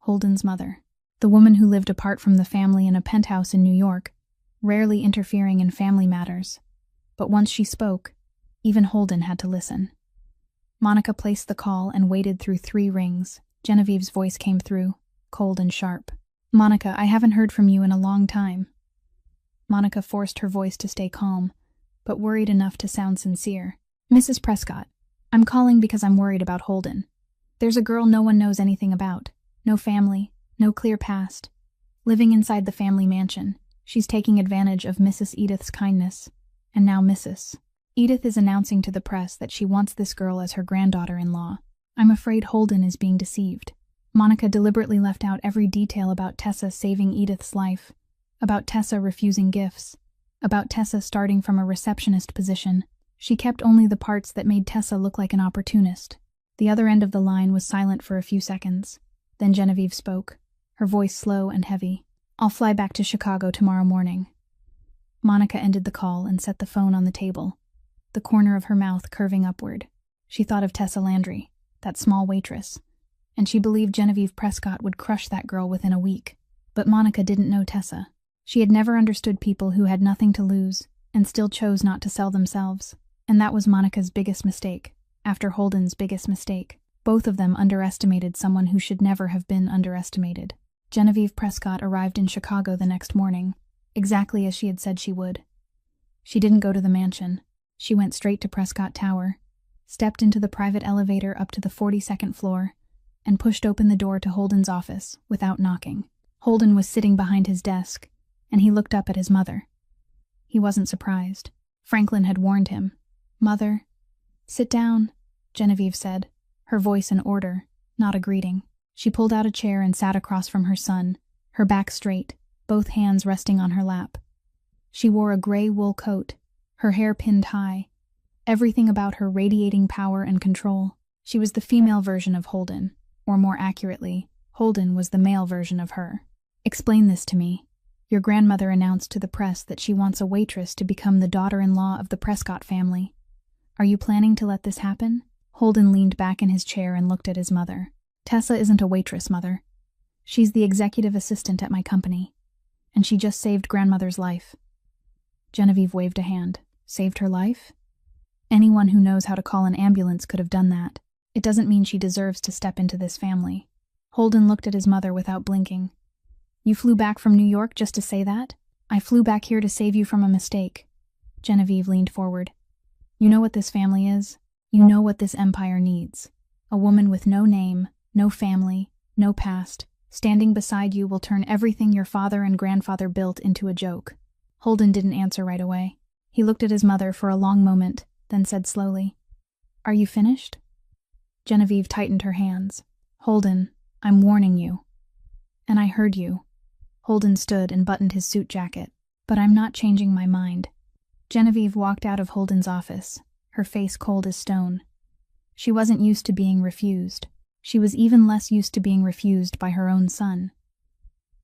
Holden's mother, the woman who lived apart from the family in a penthouse in New York, rarely interfering in family matters. But once she spoke, even Holden had to listen. Monica placed the call and waited through 3 rings. Genevieve's voice came through, cold and sharp. Monica, I haven't heard from you in a long time. Monica forced her voice to stay calm, but worried enough to sound sincere. Mrs. Prescott, I'm calling because I'm worried about Holden. There's a girl no one knows anything about. No family, no clear past. Living inside the family mansion. She's taking advantage of Mrs. Edith's kindness. And now Mrs. Edith is announcing to the press that she wants this girl as her granddaughter-in-law. I'm afraid Holden is being deceived. Monica deliberately left out every detail about Tessa saving Edith's life, about Tessa refusing gifts, about Tessa starting from a receptionist position. She kept only the parts that made Tessa look like an opportunist. The other end of the line was silent for a few seconds. Then Genevieve spoke, her voice slow and heavy. I'll fly back to Chicago tomorrow morning. Monica ended the call and set the phone on the table, the corner of her mouth curving upward. She thought of Tessa Landry, that small waitress, and she believed Genevieve Prescott would crush that girl within a week. But Monica didn't know Tessa. She had never understood people who had nothing to lose and still chose not to sell themselves. And that was Monica's biggest mistake, after Holden's biggest mistake. Both of them underestimated someone who should never have been underestimated. Genevieve Prescott arrived in Chicago the next morning, exactly as she had said she would. She didn't go to the mansion. She went straight to Prescott Tower, stepped into the private elevator up to the 42nd floor, and pushed open the door to Holden's office without knocking. Holden was sitting behind his desk, and he looked up at his mother. He wasn't surprised. Franklin had warned him. Mother, sit down, Genevieve said, her voice an order, not a greeting. She pulled out a chair and sat across from her son, her back straight, both hands resting on her lap. She wore a gray wool coat, her hair pinned high, everything about her radiating power and control. She was the female version of Holden, or more accurately, Holden was the male version of her. Explain this to me. Your grandmother announced to the press that she wants a waitress to become the daughter-in-law of the Prescott family. Are you planning to let this happen? Holden leaned back in his chair and looked at his mother. Tessa isn't a waitress, Mother. She's the executive assistant at my company. And she just saved grandmother's life. Genevieve waved a hand. Saved her life? Anyone who knows how to call an ambulance could have done that. It doesn't mean she deserves to step into this family. Holden looked at his mother without blinking. You flew back from New York just to say that? I flew back here to save you from a mistake. Genevieve leaned forward. You know what this family is? You know what this empire needs. A woman with no name, no family, no past, standing beside you will turn everything your father and grandfather built into a joke. Holden didn't answer right away. He looked at his mother for a long moment, then said slowly, Are you finished? Genevieve tightened her hands. Holden, I'm warning you. And I heard you. Holden stood and buttoned his suit jacket. But I'm not changing my mind. Genevieve walked out of Holden's office, her face cold as stone. She wasn't used to being refused. She was even less used to being refused by her own son.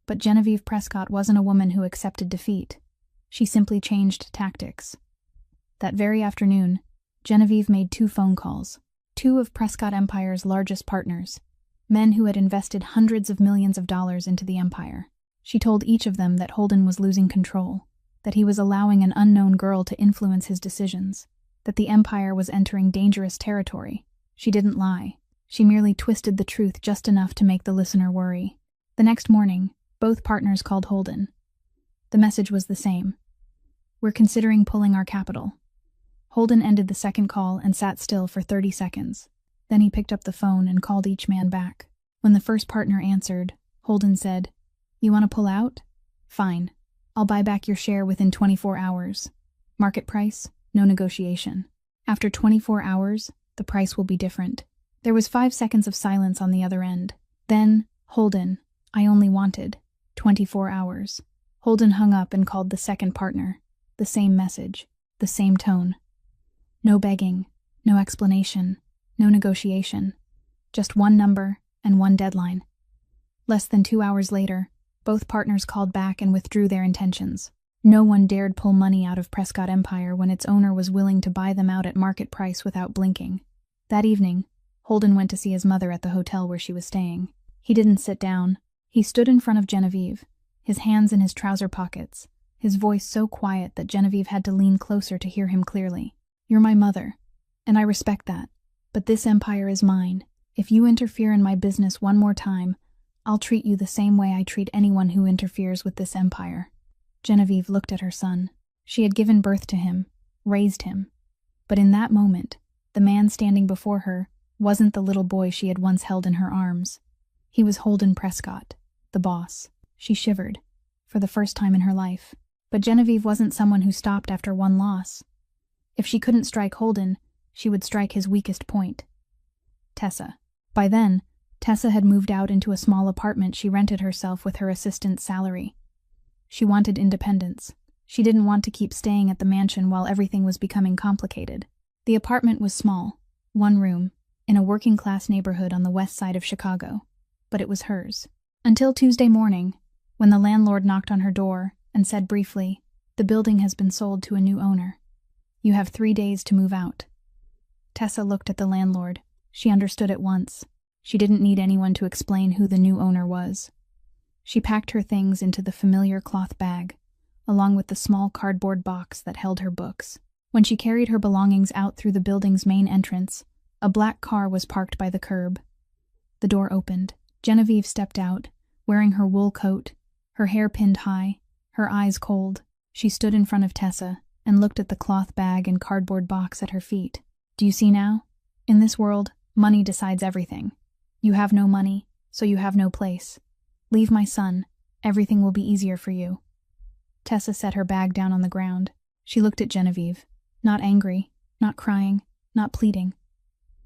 But Genevieve Prescott wasn't a woman who accepted defeat. She simply changed tactics. That very afternoon, Genevieve made 2 phone calls. 2 of Prescott Empire's largest partners, men who had invested hundreds of millions of dollars into the empire. She told each of them that Holden was losing control, that he was allowing an unknown girl to influence his decisions, that the empire was entering dangerous territory. She didn't lie. She merely twisted the truth just enough to make the listener worry. The next morning, both partners called Holden. The message was the same. We're considering pulling our capital. Holden ended the second call and sat still for 30 seconds. Then he picked up the phone and called each man back. When the first partner answered, Holden said, You want to pull out? Fine. I'll buy back your share within 24 hours. Market price, no negotiation. After 24 hours, the price will be different. There was 5 seconds of silence on the other end. Then, Holden, I only wanted 24 hours. Holden hung up and called the second partner. The same message, the same tone. No begging, no explanation, no negotiation. Just one number and one deadline. Less than 2 hours later, both partners called back and withdrew their intentions. No one dared pull money out of Prescott Empire when its owner was willing to buy them out at market price without blinking. That evening, Holden went to see his mother at the hotel where she was staying. He didn't sit down. He stood in front of Genevieve, his hands in his trouser pockets, his voice so quiet that Genevieve had to lean closer to hear him clearly. You're my mother, and I respect that. But this empire is mine. If you interfere in my business one more time, I'll treat you the same way I treat anyone who interferes with this empire." Genevieve looked at her son. She had given birth to him, raised him. But in that moment, the man standing before her wasn't the little boy she had once held in her arms. He was Holden Prescott, the boss. She shivered, for the first time in her life. But Genevieve wasn't someone who stopped after one loss. If she couldn't strike Holden, she would strike his weakest point. Tessa. By then, Tessa had moved out into a small apartment she rented herself with her assistant's salary. She wanted independence. She didn't want to keep staying at the mansion while everything was becoming complicated. The apartment was small, one room, in a working-class neighborhood on the west side of Chicago. But it was hers. Until Tuesday morning, when the landlord knocked on her door and said briefly, "The building has been sold to a new owner. You have 3 days to move out." Tessa looked at the landlord. She understood at once. She didn't need anyone to explain who the new owner was. She packed her things into the familiar cloth bag, along with the small cardboard box that held her books. When she carried her belongings out through the building's main entrance, a black car was parked by the curb. The door opened. Genevieve stepped out, wearing her wool coat, her hair pinned high, her eyes cold. She stood in front of Tessa and looked at the cloth bag and cardboard box at her feet. "Do you see now? In this world, money decides everything. You have no money, so you have no place. Leave my son. Everything will be easier for you." Tessa set her bag down on the ground. She looked at Genevieve, not angry, not crying, not pleading.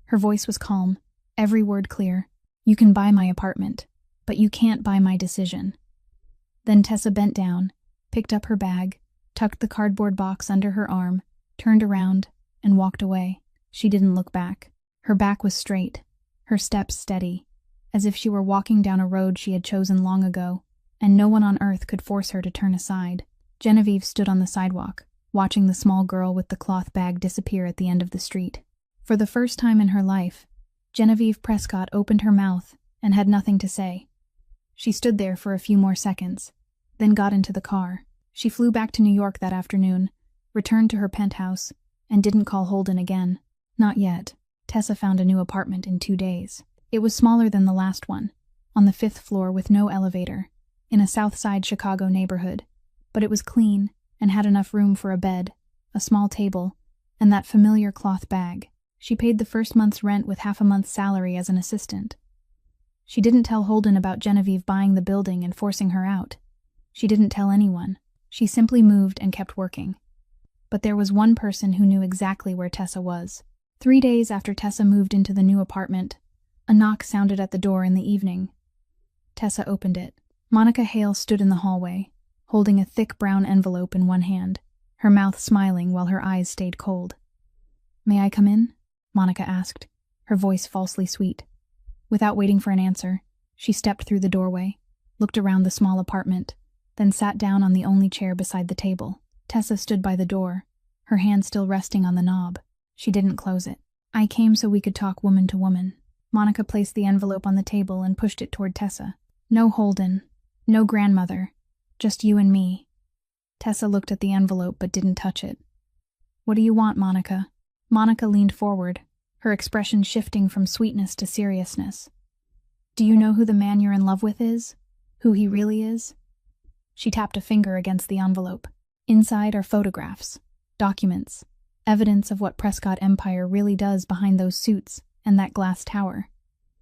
Her voice was calm, every word clear. "You can buy my apartment, but you can't buy my decision." Then Tessa bent down, picked up her bag, tucked the cardboard box under her arm, turned around, and walked away. She didn't look back. Her back was straight, her steps steady, as if she were walking down a road she had chosen long ago, and no one on earth could force her to turn aside. Genevieve stood on the sidewalk, watching the small girl with the cloth bag disappear at the end of the street. For the first time in her life, Genevieve Prescott opened her mouth and had nothing to say. She stood there for a few more seconds, then got into the car. She flew back to New York that afternoon, returned to her penthouse, and didn't call Holden again. Not yet. Tessa found a new apartment in 2 days. It was smaller than the last one, on the 5th floor with no elevator, in a South Side Chicago neighborhood, but it was clean and had enough room for a bed, a small table, and that familiar cloth bag. She paid the first month's rent with half a month's salary as an assistant. She didn't tell Holden about Genevieve buying the building and forcing her out. She didn't tell anyone. She simply moved and kept working. But there was one person who knew exactly where Tessa was. 3 days after Tessa moved into the new apartment, a knock sounded at the door in the evening. Tessa opened it. Monica Hale stood in the hallway, holding a thick brown envelope in one hand, her mouth smiling while her eyes stayed cold. "May I come in?" Monica asked, her voice falsely sweet. Without waiting for an answer, she stepped through the doorway, looked around the small apartment, then sat down on the only chair beside the table. Tessa stood by the door, her hand still resting on the knob. She didn't close it. "I came so we could talk woman to woman." Monica placed the envelope on the table and pushed it toward Tessa. "No Holden, no grandmother, just you and me." Tessa looked at the envelope but didn't touch it. "What do you want, Monica?" Monica leaned forward, her expression shifting from sweetness to seriousness. "Do you know who the man you're in love with is? Who he really is?" She tapped a finger against the envelope. Inside are photographs, documents, evidence of what Prescott Empire really does behind those suits and that glass tower.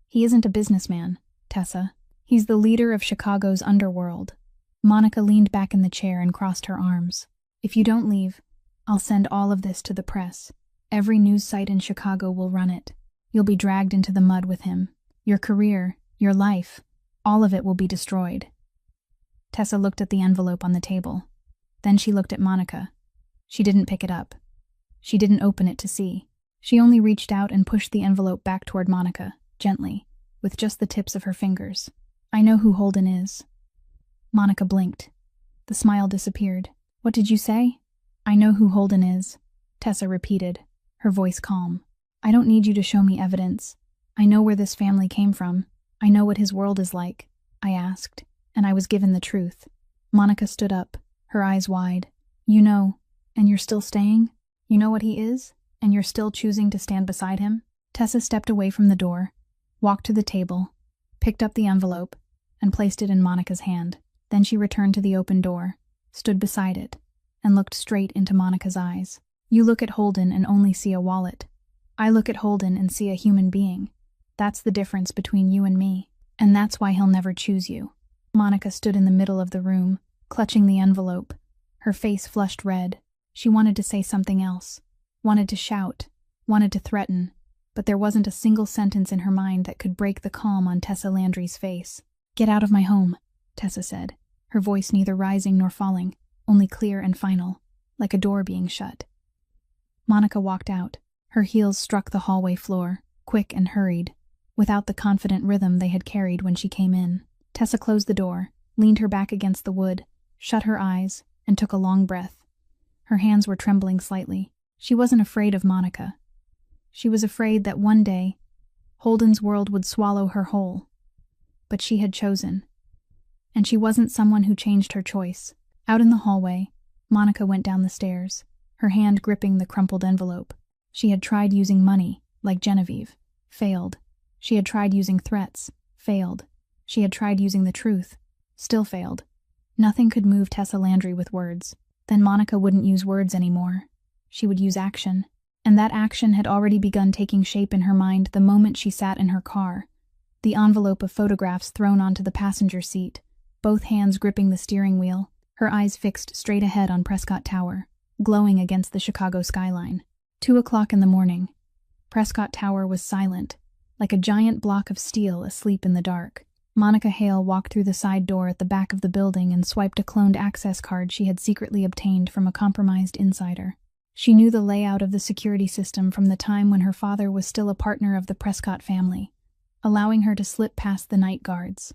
"He isn't a businessman, Tessa. He's the leader of Chicago's underworld." Monica leaned back in the chair and crossed her arms. "If you don't leave, I'll send all of this to the press. Every news site in Chicago will run it. You'll be dragged into the mud with him. Your career, your life, all of it will be destroyed." Tessa looked at the envelope on the table. Then she looked at Monica. She didn't pick it up. She didn't open it to see. She only reached out and pushed the envelope back toward Monica, gently, with just the tips of her fingers. "I know who Holden is." Monica blinked. The smile disappeared. "What did you say?" "I know who Holden is," Tessa repeated, her voice calm. "I don't need you to show me evidence. I know where this family came from. I know what his world is like." I asked, and I was given the truth. Monica stood up, her eyes wide. "You know, and you're still staying? You know what he is, and you're still choosing to stand beside him?" Tessa stepped away from the door, walked to the table, picked up the envelope, and placed it in Monica's hand. Then she returned to the open door, stood beside it, and looked straight into Monica's eyes. You look at Holden and only see a wallet. I look at Holden and see a human being. That's the difference between you and me, and that's why he'll never choose you. Monica stood in the middle of the room, clutching the envelope. Her face flushed red. She wanted to say something else, wanted to shout, wanted to threaten, but there wasn't a single sentence in her mind that could break the calm on Tessa Landry's face. Get out of my home, Tessa said, her voice neither rising nor falling, only clear and final, like a door being shut. Monica walked out. Her heels struck the hallway floor, quick and hurried, without the confident rhythm they had carried when she came in. Tessa closed the door, leaned her back against the wood, shut her eyes, and took a long breath. Her hands were trembling slightly. She wasn't afraid of Monica. She was afraid that one day, Holden's world would swallow her whole. But she had chosen. And she wasn't someone who changed her choice. Out in the hallway, Monica went down the stairs, her hand gripping the crumpled envelope. She had tried using money, like Genevieve. Failed. She had tried using threats. Failed. She had tried using the truth. Still failed. Nothing could move Tessa Landry with words. Then Monica wouldn't use words anymore. She would use action. And that action had already begun taking shape in her mind the moment she sat in her car, the envelope of photographs thrown onto the passenger seat, both hands gripping the steering wheel, her eyes fixed straight ahead on Prescott Tower, glowing against the Chicago skyline. 2 o'clock in the morning. Prescott Tower was silent, like a giant block of steel asleep in the dark. Monica Hale walked through the side door at the back of the building and swiped a cloned access card she had secretly obtained from a compromised insider. She knew the layout of the security system from the time when her father was still a partner of the Prescott family, allowing her to slip past the night guards.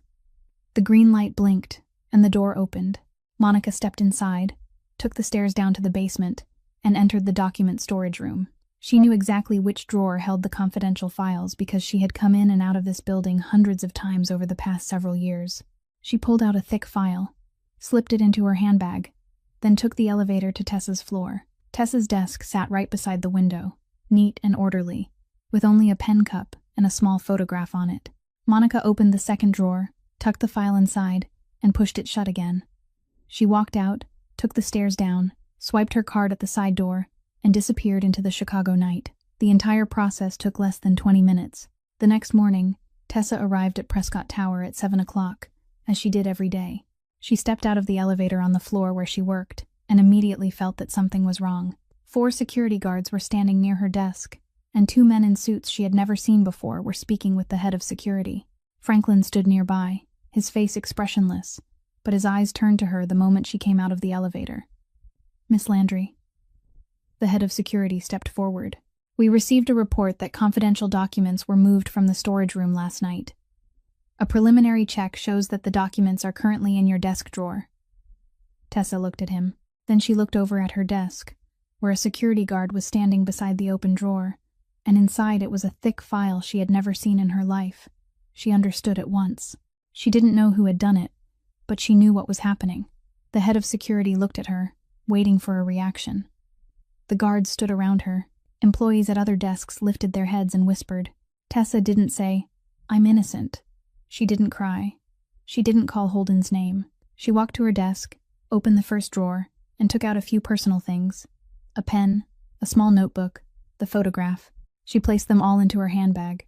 The green light blinked, and the door opened. Monica stepped inside, took the stairs down to the basement, and entered the document storage room. She knew exactly which drawer held the confidential files because she had come in and out of this building hundreds of times over the past several years. She pulled out a thick file, slipped it into her handbag, then took the elevator to Tessa's floor. Tessa's desk sat right beside the window, neat and orderly, with only a pen cup and a small photograph on it. Monica opened the second drawer, tucked the file inside, and pushed it shut again. She walked out, took the stairs down, swiped her card at the side door, and disappeared into the Chicago night. The entire process took less than 20 minutes. The next morning, Tessa arrived at Prescott Tower at 7 o'clock, as she did every day. She stepped out of the elevator on the floor where she worked, and immediately felt that something was wrong. 4 security guards were standing near her desk, and 2 men in suits she had never seen before were speaking with the head of security. Franklin stood nearby, his face expressionless, but his eyes turned to her the moment she came out of the elevator. Miss Landry. The head of security stepped forward. We received a report that confidential documents were moved from the storage room last night. A preliminary check shows that the documents are currently in your desk drawer. Tessa looked at him. Then she looked over at her desk, where a security guard was standing beside the open drawer, and inside it was a thick file she had never seen in her life. She understood at once. She didn't know who had done it, but she knew what was happening. The head of security looked at her, waiting for a reaction. The guards stood around her. Employees at other desks lifted their heads and whispered. Tessa didn't say, "I'm innocent." She didn't cry. She didn't call Holden's name. She walked to her desk, opened the first drawer, and took out a few personal things. A pen, a small notebook, the photograph. She placed them all into her handbag.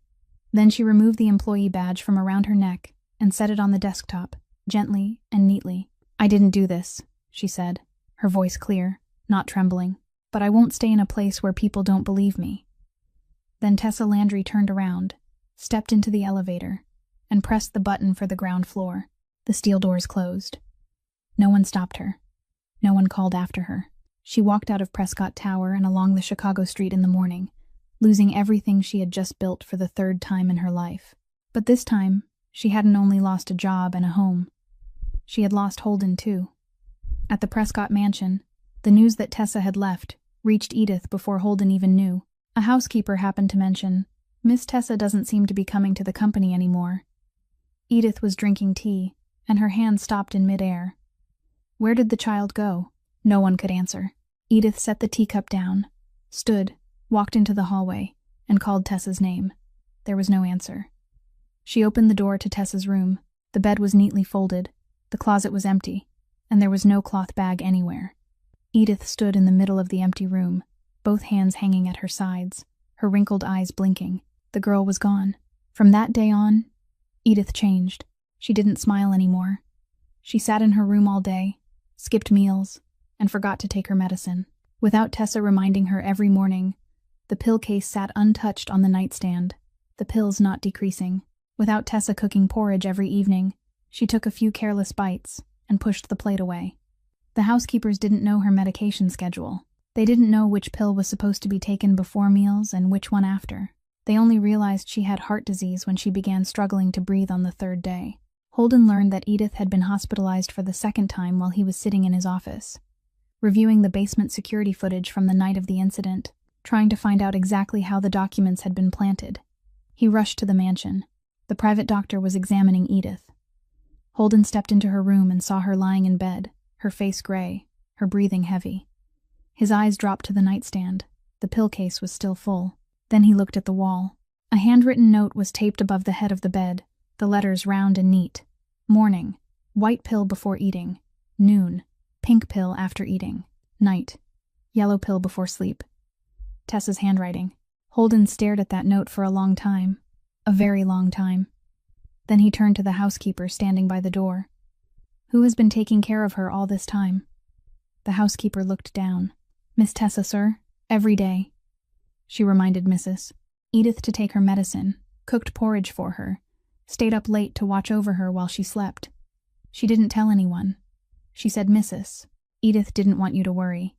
Then she removed the employee badge from around her neck and set it on the desktop, gently and neatly. "I didn't do this," she said, her voice clear, not trembling. "But I won't stay in a place where people don't believe me." Then Tessa Landry turned around, stepped into the elevator, and pressed the button for the ground floor. The steel doors closed. No one stopped her. No one called after her. She walked out of Prescott Tower and along the Chicago street in the morning, losing everything she had just built for the 3rd time in her life. But this time, she hadn't only lost a job and a home. She had lost Holden, too. At the Prescott mansion, the news that Tessa had left reached Edith before Holden even knew. A housekeeper happened to mention, "Miss Tessa doesn't seem to be coming to the company anymore." Edith was drinking tea, and her hand stopped in midair. Where did the child go? No one could answer. Edith set the teacup down, stood, walked into the hallway, and called Tessa's name. There was no answer. She opened the door to Tessa's room, The bed was neatly folded, the closet was empty, and there was no cloth bag anywhere. Edith stood in the middle of the empty room, both hands hanging at her sides, her wrinkled eyes blinking. The girl was gone. From that day on, Edith changed. She didn't smile anymore. She sat in her room all day, skipped meals, and forgot to take her medicine. Without Tessa reminding her every morning, the pill case sat untouched on the nightstand, the pills not decreasing. Without Tessa cooking porridge every evening, she took a few careless bites and pushed the plate away. The housekeepers didn't know her medication schedule. They didn't know which pill was supposed to be taken before meals and which one after. They only realized she had heart disease when she began struggling to breathe on the third day. Holden learned that Edith had been hospitalized for the second time while he was sitting in his office, reviewing the basement security footage from the night of the incident, trying to find out exactly how the documents had been planted. He rushed to the mansion. The private doctor was examining Edith. Holden stepped into her room and saw her lying in bed, her face gray, her breathing heavy. His eyes dropped to the nightstand. The pill case was still full. Then he looked at the wall. A handwritten note was taped above the head of the bed, the letters round and neat. Morning, white pill before eating. Noon, pink pill after eating. Night, yellow pill before sleep. Tessa's handwriting. Holden stared at that note for a long time. A very long time. Then he turned to the housekeeper standing by the door. Who has been taking care of her all this time? The housekeeper looked down. Miss Tessa, sir. Every day. She reminded Mrs. Edith to take her medicine, cooked porridge for her, stayed up late to watch over her while she slept. She didn't tell anyone. She said, Mrs. Edith didn't want you to worry.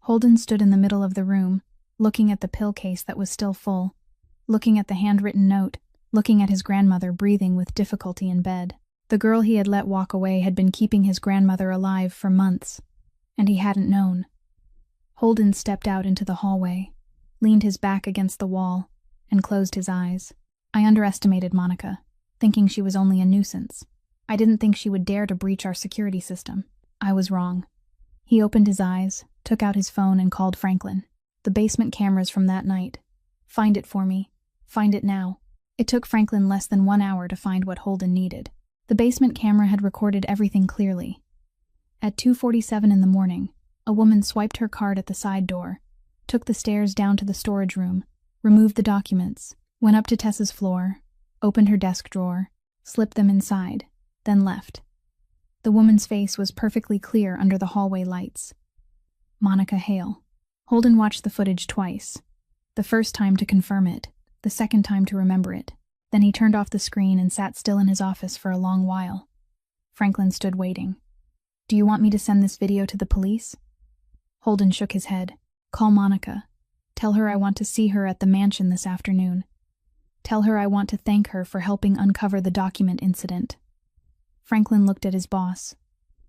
Holden stood in the middle of the room, looking at the pill case that was still full, looking at the handwritten note, looking at his grandmother breathing with difficulty in bed. The girl he had let walk away had been keeping his grandmother alive for months, and he hadn't known. Holden stepped out into the hallway, leaned his back against the wall, and closed his eyes. I underestimated Monica, thinking she was only a nuisance. I didn't think she would dare to breach our security system. I was wrong. He opened his eyes, took out his phone, and called Franklin. The basement cameras from that night. Find it for me. Find it now. It took Franklin less than 1 hour to find what Holden needed. The basement camera had recorded everything clearly. At 2:47 in the morning, a woman swiped her card at the side door, took the stairs down to the storage room, removed the documents, went up to Tessa's floor, opened her desk drawer, slipped them inside, then left. The woman's face was perfectly clear under the hallway lights. Monica Hale. Holden watched the footage twice. The first time to confirm it, the second time to remember it. Then he turned off the screen and sat still in his office for a long while. Franklin stood waiting. Do you want me to send this video to the police? Holden shook his head. Call Monica. Tell her I want to see her at the mansion this afternoon. Tell her I want to thank her for helping uncover the document incident. Franklin looked at his boss.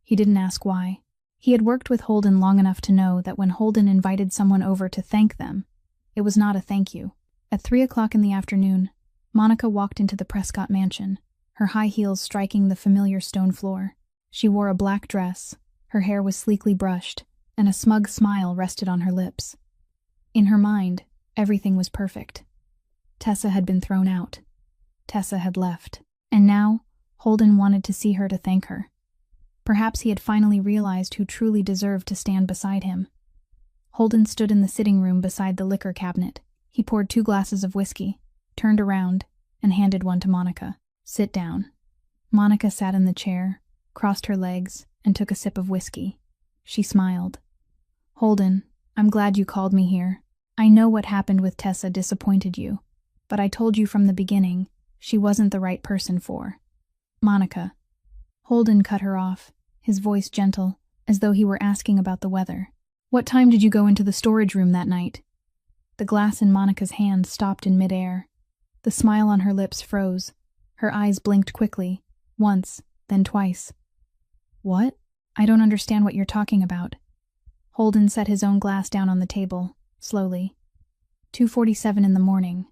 He didn't ask why. He had worked with Holden long enough to know that when Holden invited someone over to thank them, it was not a thank you. At 3 o'clock in the afternoon, Monica walked into the Prescott mansion, her high heels striking the familiar stone floor. She wore a black dress, her hair was sleekly brushed, and a smug smile rested on her lips. In her mind, everything was perfect. Tessa had been thrown out. Tessa had left. And now, Holden wanted to see her to thank her. Perhaps he had finally realized who truly deserved to stand beside him. Holden stood in the sitting room beside the liquor cabinet. He poured 2 glasses of whiskey, turned around, and handed one to Monica. Sit down. Monica sat in the chair, crossed her legs, and took a sip of whiskey. She smiled. Holden, I'm glad you called me here. I know what happened with Tessa disappointed you, but I told you from the beginning she wasn't the right person for. Monica. Holden cut her off, his voice gentle, as though he were asking about the weather. What time did you go into the storage room that night? The glass in Monica's hand stopped in midair. The smile on her lips froze. Her eyes blinked quickly, once, then twice. What? I don't understand what you're talking about. Holden set his own glass down on the table, slowly. 2:47 in the morning.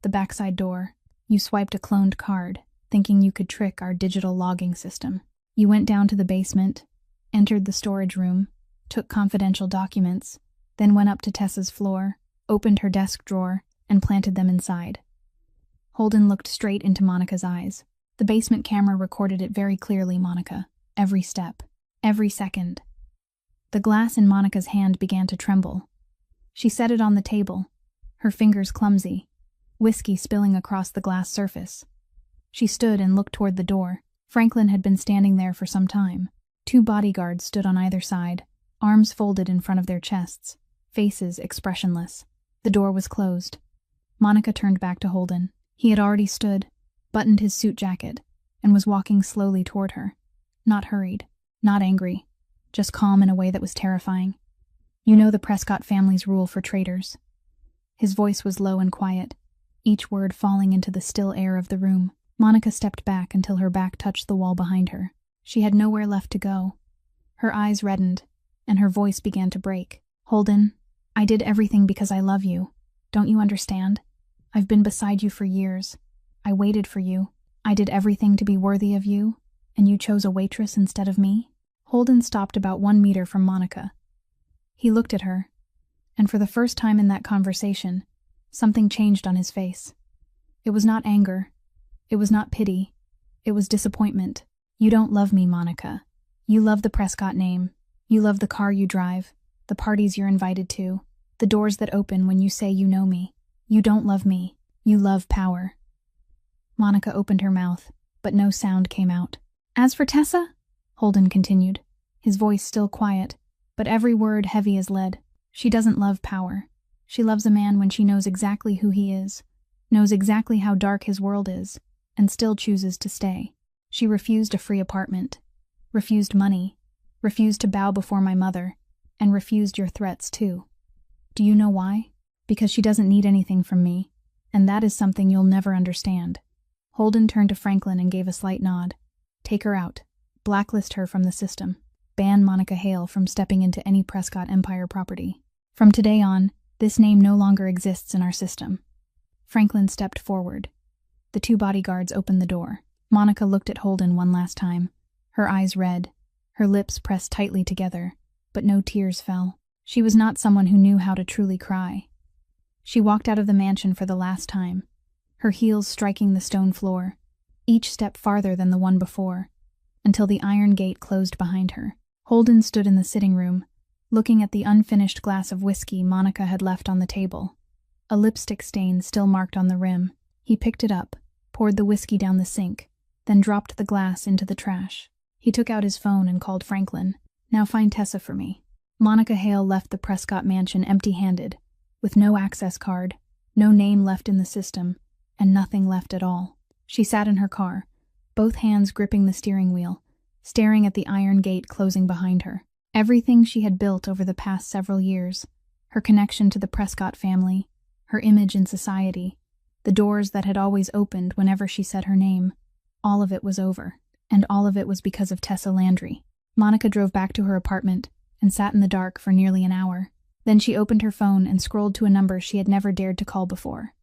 The backside door. You swiped a cloned card, thinking you could trick our digital logging system. You went down to the basement, entered the storage room, took confidential documents, then went up to Tessa's floor, opened her desk drawer, and planted them inside. Holden looked straight into Monica's eyes. The basement camera recorded it very clearly, Monica. Every step. Every second. The glass in Monica's hand began to tremble. She set it on the table, her fingers clumsy, whiskey spilling across the glass surface. She stood and looked toward the door. Franklin had been standing there for some time. 2 bodyguards stood on either side, arms folded in front of their chests, faces expressionless. The door was closed. Monica turned back to Holden. He had already stood, buttoned his suit jacket, and was walking slowly toward her. Not hurried, not angry, just calm in a way that was terrifying. "You know the Prescott family's rule for traitors." His voice was low and quiet, each word falling into the still air of the room. Monica stepped back until her back touched the wall behind her. She had nowhere left to go. Her eyes reddened, and her voice began to break. "Holden, I did everything because I love you. Don't you understand? I've been beside you for years. I waited for you. I did everything to be worthy of you, and you chose a waitress instead of me?" Holden stopped about 1 meter from Monica. He looked at her, and for the first time in that conversation, something changed on his face. It was not anger. It was not pity. It was disappointment. "You don't love me, Monica. You love the Prescott name. You love the car you drive, the parties you're invited to, the doors that open when you say you know me. You don't love me. You love power." Monica opened her mouth, but no sound came out. "As for Tessa," Holden continued, his voice still quiet, but every word heavy as lead, "she doesn't love power. She loves a man when she knows exactly who he is, knows exactly how dark his world is, and still chooses to stay. She refused a free apartment, refused money, refused to bow before my mother, and refused your threats too. Do you know why? Because she doesn't need anything from me, and that is something you'll never understand." Holden turned to Franklin and gave a slight nod. "Take her out. Blacklist her from the system. Ban Monica Hale from stepping into any Prescott Empire property. From today on, this name no longer exists in our system." Franklin stepped forward. The 2 bodyguards opened the door. Monica looked at Holden one last time, her eyes red, her lips pressed tightly together, but no tears fell. She was not someone who knew how to truly cry. She walked out of the mansion for the last time, her heels striking the stone floor, each step farther than the one before, until the iron gate closed behind her. Holden stood in the sitting room, looking at the unfinished glass of whiskey Monica had left on the table, a lipstick stain still marked on the rim. He picked it up, poured the whiskey down the sink, then dropped the glass into the trash. He took out his phone and called Franklin. "Now find Tessa for me." Monica Hale left the Prescott mansion empty-handed, with no access card, no name left in the system, and nothing left at all. She sat in her car, both hands gripping the steering wheel, staring at the iron gate closing behind her. Everything she had built over the past several years, her connection to the Prescott family, her image in society, the doors that had always opened whenever she said her name, all of it was over, and all of it was because of Tessa Landry. Monica drove back to her apartment and sat in the dark for nearly an hour. Then she opened her phone and scrolled to a number she had never dared to call before.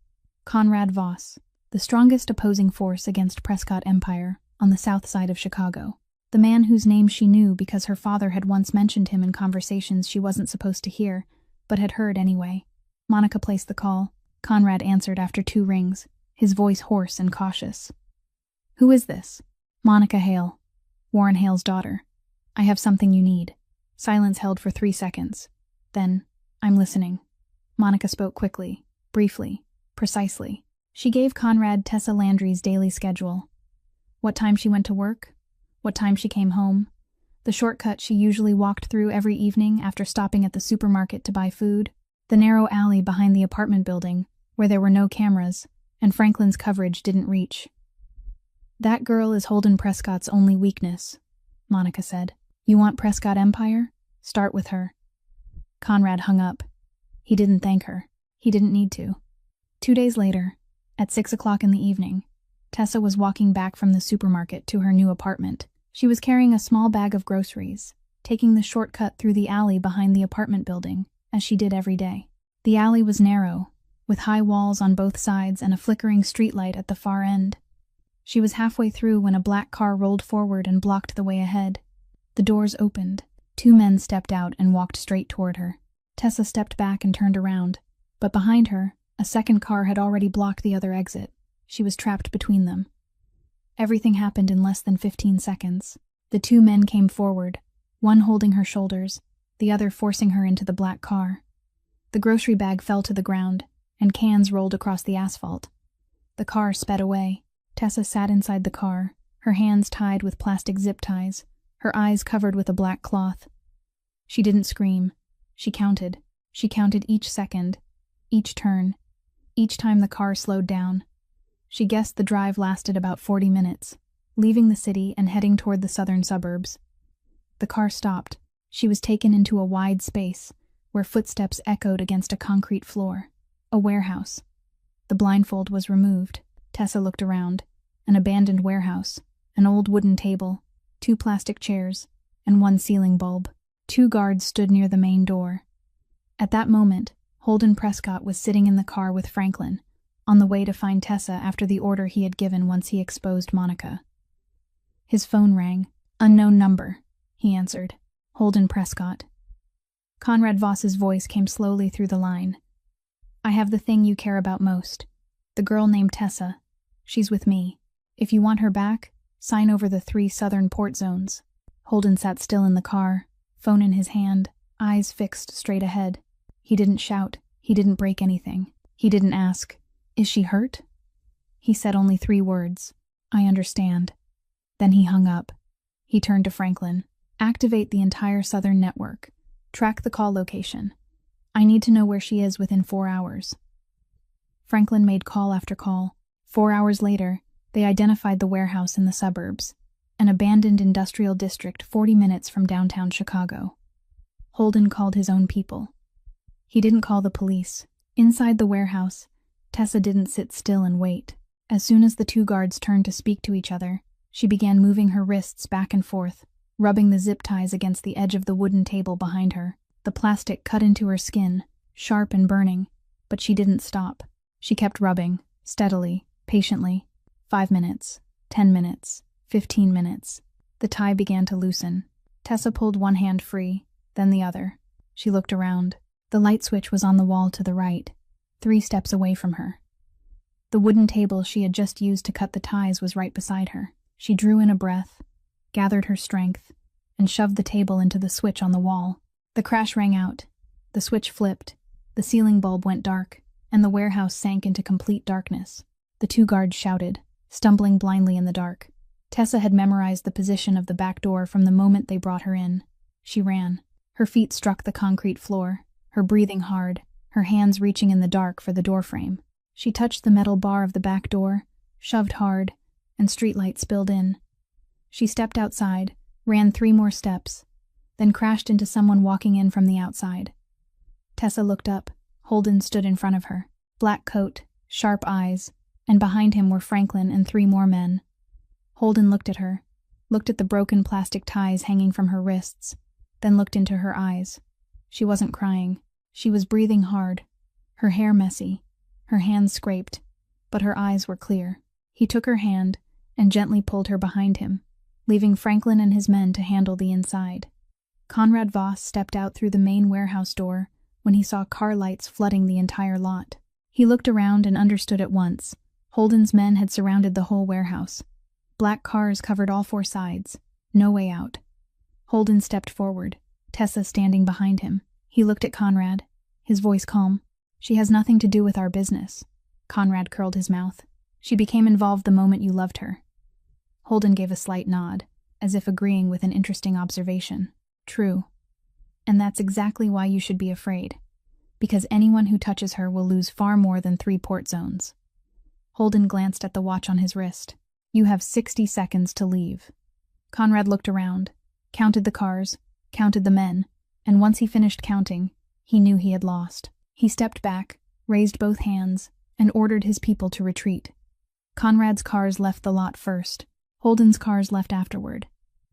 Conrad Voss, the strongest opposing force against Prescott Empire on the south side of Chicago. The man whose name she knew because her father had once mentioned him in conversations she wasn't supposed to hear, but had heard anyway. Monica placed the call. Conrad answered after 2 rings, his voice hoarse and cautious. "Who is this?" "Monica Hale, Warren Hale's daughter. I have something you need." Silence held for 3 seconds. Then, "I'm listening." Monica spoke quickly, briefly, precisely. She gave Conrad Tessa Landry's daily schedule. What time she went to work, what time she came home, the shortcut she usually walked through every evening after stopping at the supermarket to buy food, the narrow alley behind the apartment building where there were no cameras and Franklin's coverage didn't reach. "That girl is Holden Prescott's only weakness," Monica said. "You want Prescott Empire? Start with her." Conrad hung up. He didn't thank her. He didn't need to. 2 days later, at 6 o'clock in the evening, Tessa was walking back from the supermarket to her new apartment. She was carrying a small bag of groceries, taking the shortcut through the alley behind the apartment building, as she did every day. The alley was narrow, with high walls on both sides and a flickering streetlight at the far end. She was halfway through when a black car rolled forward and blocked the way ahead. The doors opened. 2 men stepped out and walked straight toward her. Tessa stepped back and turned around, but behind her, a second car had already blocked the other exit. She was trapped between them. Everything happened in less than 15 seconds. The two men came forward, one holding her shoulders, the other forcing her into the black car. The grocery bag fell to the ground, and cans rolled across the asphalt. The car sped away. Tessa sat inside the car, her hands tied with plastic zip ties, her eyes covered with a black cloth. She didn't scream. She counted. She counted each second, each turn, each time the car slowed down. She guessed the drive lasted about 40 minutes, leaving the city and heading toward the southern suburbs. The car stopped. She was taken into a wide space, where footsteps echoed against a concrete floor. A warehouse. The blindfold was removed. Tessa looked around. An abandoned warehouse, an old wooden table, 2 plastic chairs, and 1 ceiling bulb. 2 guards stood near the main door. At that moment, Holden Prescott was sitting in the car with Franklin, on the way to find Tessa after the order he had given once he exposed Monica. His phone rang. "Unknown number," he answered. "Holden Prescott." Conrad Voss's voice came slowly through the line. "I have the thing you care about most. The girl named Tessa. She's with me. If you want her back, sign over the 3 southern port zones." Holden sat still in the car, phone in his hand, eyes fixed straight ahead. He didn't shout. He didn't break anything. He didn't ask, "Is she hurt?" He said only 3 words, "I understand." Then he hung up. He turned to Franklin. "Activate the entire southern network. Track the call location. I need to know where she is within 4 hours." Franklin made call after call. 4 hours later, they identified the warehouse in the suburbs, an abandoned industrial district 40 minutes from downtown Chicago. Holden called his own people. He didn't call the police. Inside the warehouse, Tessa didn't sit still and wait. As soon as the 2 guards turned to speak to each other, she began moving her wrists back and forth, rubbing the zip ties against the edge of the wooden table behind her. The plastic cut into her skin, sharp and burning, but she didn't stop. She kept rubbing, steadily, patiently. 5 minutes, 10 minutes, 15 minutes. The tie began to loosen. Tessa pulled one hand free, then the other. She looked around. The light switch was on the wall to the right, 3 steps away from her. The wooden table she had just used to cut the ties was right beside her. She drew in a breath, gathered her strength, and shoved the table into the switch on the wall. The crash rang out. The switch flipped. The ceiling bulb went dark, and the warehouse sank into complete darkness. The 2 guards shouted, stumbling blindly in the dark. Tessa had memorized the position of the back door from the moment they brought her in. She ran. Her feet struck the concrete floor, her breathing hard, her hands reaching in the dark for the doorframe. She touched the metal bar of the back door, shoved hard, and streetlight spilled in. She stepped outside, ran 3 more steps, then crashed into someone walking in from the outside. Tessa looked up. Holden stood in front of her. Black coat, sharp eyes, and behind him were Franklin and 3 more men. Holden looked at her, looked at the broken plastic ties hanging from her wrists, then looked into her eyes. She wasn't crying. She was breathing hard, her hair messy, her hands scraped, but her eyes were clear. He took her hand and gently pulled her behind him, leaving Franklin and his men to handle the inside. Conrad Voss stepped out through the main warehouse door when he saw car lights flooding the entire lot. He looked around and understood at once. Holden's men had surrounded the whole warehouse. Black cars covered all 4 sides. No way out. Holden stepped forward, Tessa standing behind him. He looked at Conrad, his voice calm. "She has nothing to do with our business." Conrad curled his mouth. "She became involved the moment you loved her." Holden gave a slight nod, as if agreeing with an interesting observation. "True. And that's exactly why you should be afraid. Because anyone who touches her will lose far more than 3 port zones." Holden glanced at the watch on his wrist. "You have 60 seconds to leave." Conrad looked around, counted the cars, counted the men, and once he finished counting, he knew he had lost. He stepped back, raised both hands, and ordered his people to retreat. Conrad's cars left the lot first. Holden's cars left afterward.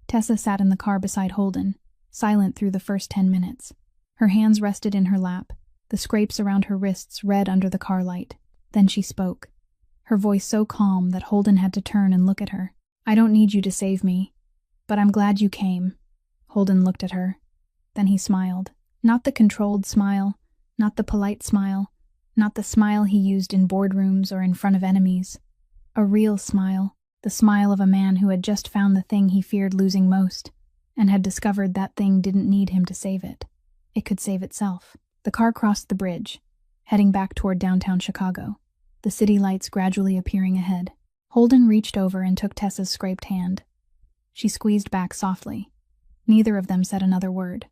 Tessa sat in the car beside Holden, silent through the first 10 minutes. Her hands rested in her lap, the scrapes around her wrists red under the car light. Then she spoke, her voice so calm that Holden had to turn and look at her. "I don't need you to save me, but I'm glad you came." Holden looked at her. Then he smiled. Not the controlled smile, not the polite smile, not the smile he used in boardrooms or in front of enemies. A real smile, the smile of a man who had just found the thing he feared losing most, and had discovered that thing didn't need him to save it. It could save itself. The car crossed the bridge, heading back toward downtown Chicago, the city lights gradually appearing ahead. Holden reached over and took Tessa's scraped hand. She squeezed back softly. Neither of them said another word.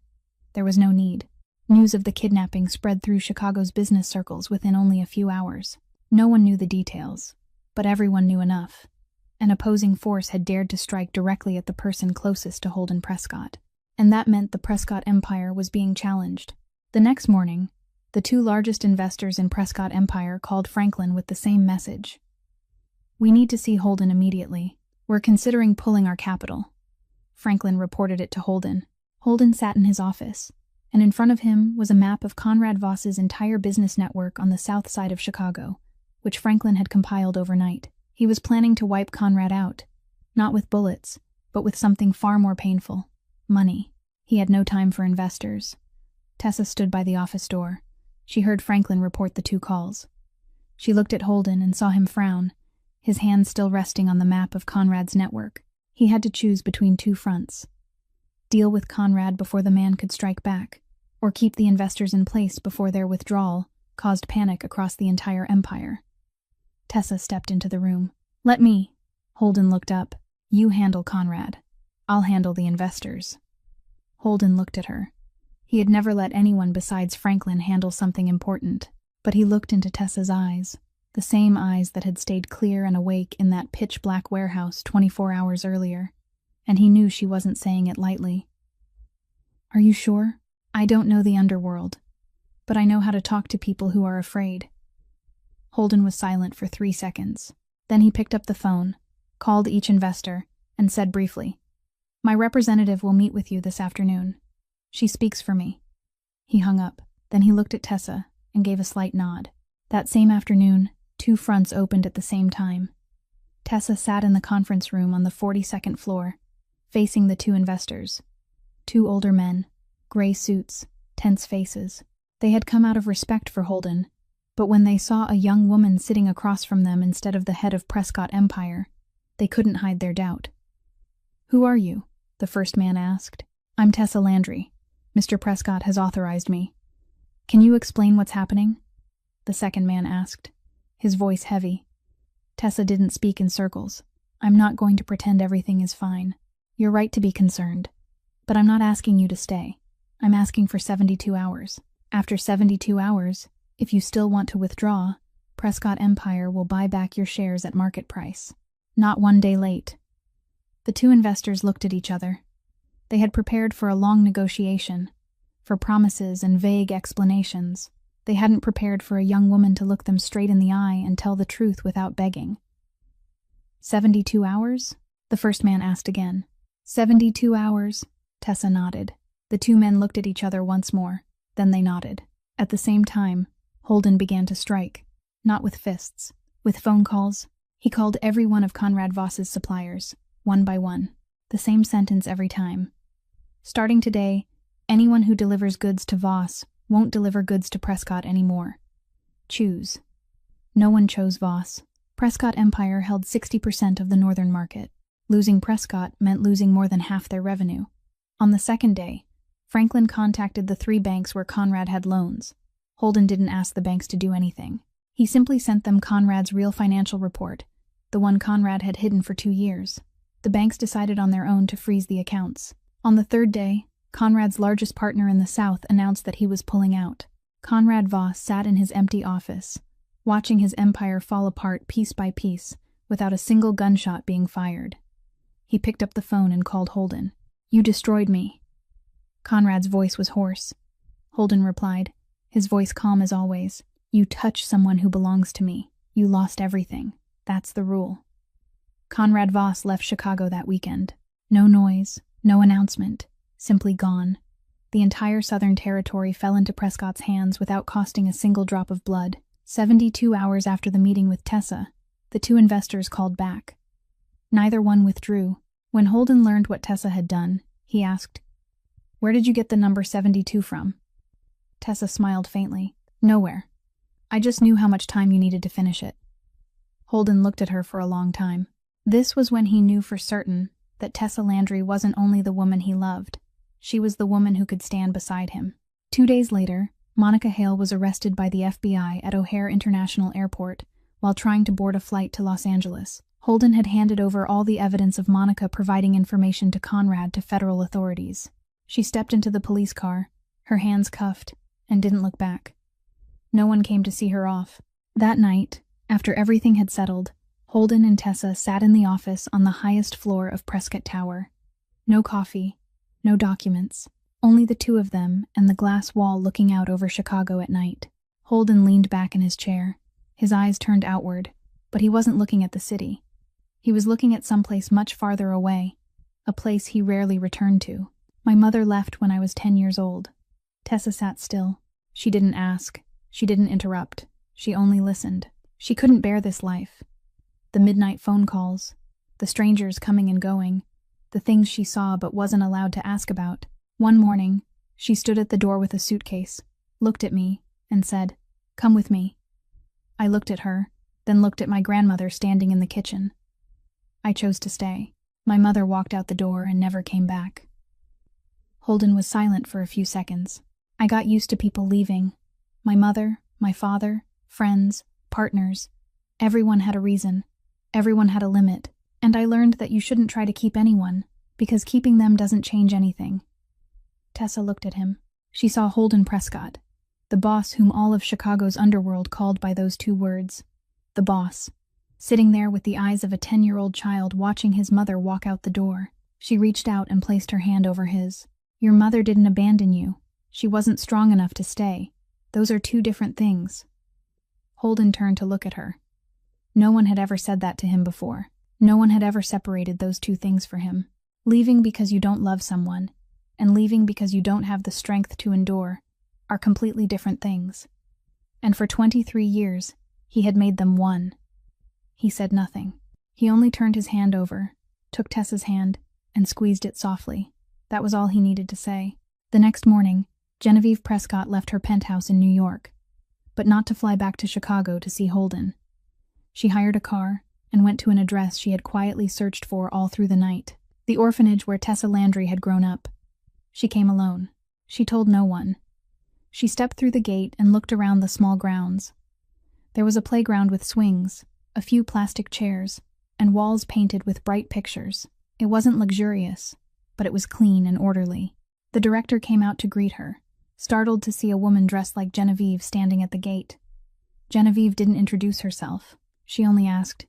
There was no need. News of the kidnapping spread through Chicago's business circles within only a few hours. No one knew the details, but everyone knew enough. An opposing force had dared to strike directly at the person closest to Holden Prescott, and that meant the Prescott empire was being challenged. The next morning, the two largest investors in Prescott Empire called Franklin with the same message. "We need to see Holden immediately. We're considering pulling our capital." Franklin reported it to Holden. Holden sat in his office, and in front of him was a map of Conrad Voss's entire business network on the south side of Chicago, which Franklin had compiled overnight. He was planning to wipe Conrad out, not with bullets, but with something far more painful: money. He had no time for investors. Tessa stood by the office door. She heard Franklin report the two calls. She looked at Holden and saw him frown, his hand still resting on the map of Conrad's network. He had to choose between two fronts: deal with Conrad before the man could strike back, or keep the investors in place before their withdrawal caused panic across the entire empire. Tessa stepped into the room. "Let me." Holden looked up. "You handle Conrad. I'll handle the investors." Holden looked at her. He had never let anyone besides Franklin handle something important, but he looked into Tessa's eyes, the same eyes that had stayed clear and awake in that pitch-black warehouse 24 hours earlier, and he knew she wasn't saying it lightly. "Are you sure? I don't know the underworld, but I know how to talk to people who are afraid." Holden was silent for 3 seconds. Then he picked up the phone, called each investor, and said briefly, "My representative will meet with you this afternoon. She speaks for me." He hung up. Then he looked at Tessa and gave a slight nod. That same afternoon, 2 fronts opened at the same time. Tessa sat in the conference room on the 42nd floor, facing the 2 investors. 2 older men, gray suits, tense faces. They had come out of respect for Holden, but when they saw a young woman sitting across from them instead of the head of Prescott Empire, they couldn't hide their doubt. "Who are you?" the first man asked. "I'm Tessa Landry. Mr. Prescott has authorized me." "Can you explain what's happening?" the second man asked, his voice heavy. Tessa didn't speak in circles. "I'm not going to pretend everything is fine. You're right to be concerned. But I'm not asking you to stay. I'm asking for 72 hours. After 72 hours, if you still want to withdraw, Prescott Empire will buy back your shares at market price. Not 1 day late." The 2 investors looked at each other. They had prepared for a long negotiation, for promises and vague explanations. They hadn't prepared for a young woman to look them straight in the eye and tell the truth without begging. 72 hours? The first man asked again. 72 hours, Tessa nodded. The 2 men looked at each other once more, then they nodded. At the same time, Holden began to strike, not with fists, with phone calls. He called every one of Conrad Voss's suppliers, one by one. The same sentence every time. "Starting today, anyone who delivers goods to Voss won't deliver goods to Prescott anymore. Choose." No one chose Voss. Prescott Empire held 60% of the northern market. Losing Prescott meant losing more than half their revenue. On the second day, Franklin contacted the 3 banks where Conrad had loans. Holden didn't ask the banks to do anything. He simply sent them Conrad's real financial report, the one Conrad had hidden for 2 years. The banks decided on their own to freeze the accounts. On the 3rd day, Conrad's largest partner in the South announced that he was pulling out. Conrad Voss sat in his empty office, watching his empire fall apart piece by piece, without a single gunshot being fired. He picked up the phone and called Holden. "You destroyed me." Conrad's voice was hoarse. Holden replied, his voice calm as always. "You touch someone who belongs to me. You lost everything. That's the rule." Conrad Voss left Chicago that weekend. No noise, no announcement, simply gone. The entire Southern Territory fell into Prescott's hands without costing a single drop of blood. 72 hours after the meeting with Tessa, the 2 investors called back. Neither one withdrew. When Holden learned what Tessa had done, he asked, "Where did you get the number 72 from?" Tessa smiled faintly. "Nowhere. I just knew how much time you needed to finish it." Holden looked at her for a long time. This was when he knew for certain that Tessa Landry wasn't only the woman he loved, she was the woman who could stand beside him. 2 days later, Monica Hale was arrested by the FBI at O'Hare International Airport while trying to board a flight to Los Angeles. Holden had handed over all the evidence of Monica providing information to Conrad to federal authorities. She stepped into the police car, her hands cuffed, and didn't look back. No one came to see her off. That night, after everything had settled, Holden and Tessa sat in the office on the highest floor of Prescott Tower. No coffee, no documents, only the two of them and the glass wall looking out over Chicago at night. Holden leaned back in his chair, his eyes turned outward, but he wasn't looking at the city. He was looking at someplace much farther away, a place he rarely returned to. My mother left when I was 10 years old. Tessa sat still. She didn't ask. She didn't interrupt. She only listened. She couldn't bear this life. The midnight phone calls, the strangers coming and going, the things she saw but wasn't allowed to ask about. One morning, she stood at the door with a suitcase, looked at me, and said, "Come with me." I looked at her, then looked at my grandmother standing in the kitchen. I chose to stay. My mother walked out the door and never came back. Holden was silent for a few seconds. I got used to people leaving. My mother, my father, friends, partners. Everyone had a reason. Everyone had a limit. And I learned that you shouldn't try to keep anyone, because keeping them doesn't change anything. Tessa looked at him. She saw Holden Prescott, the boss whom all of Chicago's underworld called by those 2 words. The boss. Sitting there with the eyes of a 10-year-old child watching his mother walk out the door. She reached out and placed her hand over his. "Your mother didn't abandon you. She wasn't strong enough to stay. Those are 2 different things." Holden turned to look at her. No one had ever said that to him before. No one had ever separated those 2 things for him. Leaving because you don't love someone, and leaving because you don't have the strength to endure, are completely different things. And for 23 years, he had made them one. He said nothing. He only turned his hand over, took Tessa's hand, and squeezed it softly. That was all he needed to say. The next morning, Genevieve Prescott left her penthouse in New York, but not to fly back to Chicago to see Holden. She hired a car and went to an address she had quietly searched for all through the night, the orphanage where Tessa Landry had grown up. She came alone. She told no one. She stepped through the gate and looked around the small grounds. There was a playground with swings, a few plastic chairs, and walls painted with bright pictures. It wasn't luxurious, but it was clean and orderly. The director came out to greet her, startled to see a woman dressed like Genevieve standing at the gate. Genevieve didn't introduce herself. She only asked,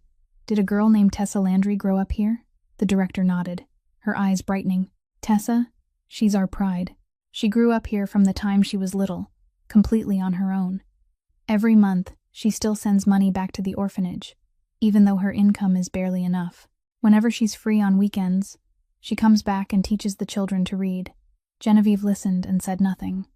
"Did a girl named Tessa Landry grow up here?" The director nodded, her eyes brightening. "Tessa? She's our pride. She grew up here from the time she was little, completely on her own. Every month, she still sends money back to the orphanage, even though her income is barely enough. Whenever she's free on weekends, she comes back and teaches the children to read." Genevieve listened and said nothing.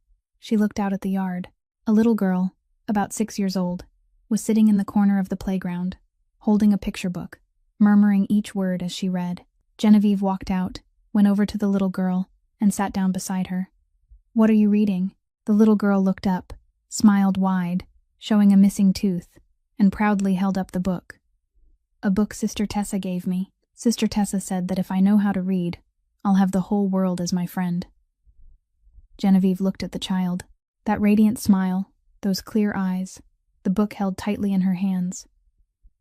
She looked out at the yard. A little girl, about 6 years old, was sitting in the corner of the playground, holding a picture book, murmuring each word as she read. Genevieve walked out, went over to the little girl, and sat down beside her. "What are you reading?" The little girl looked up, smiled wide, showing a missing tooth, and proudly held up the book. "A book Sister Tessa gave me. Sister Tessa said that if I know how to read, I'll have the whole world as my friend." Genevieve looked at the child. That radiant smile, those clear eyes, the book held tightly in her hands.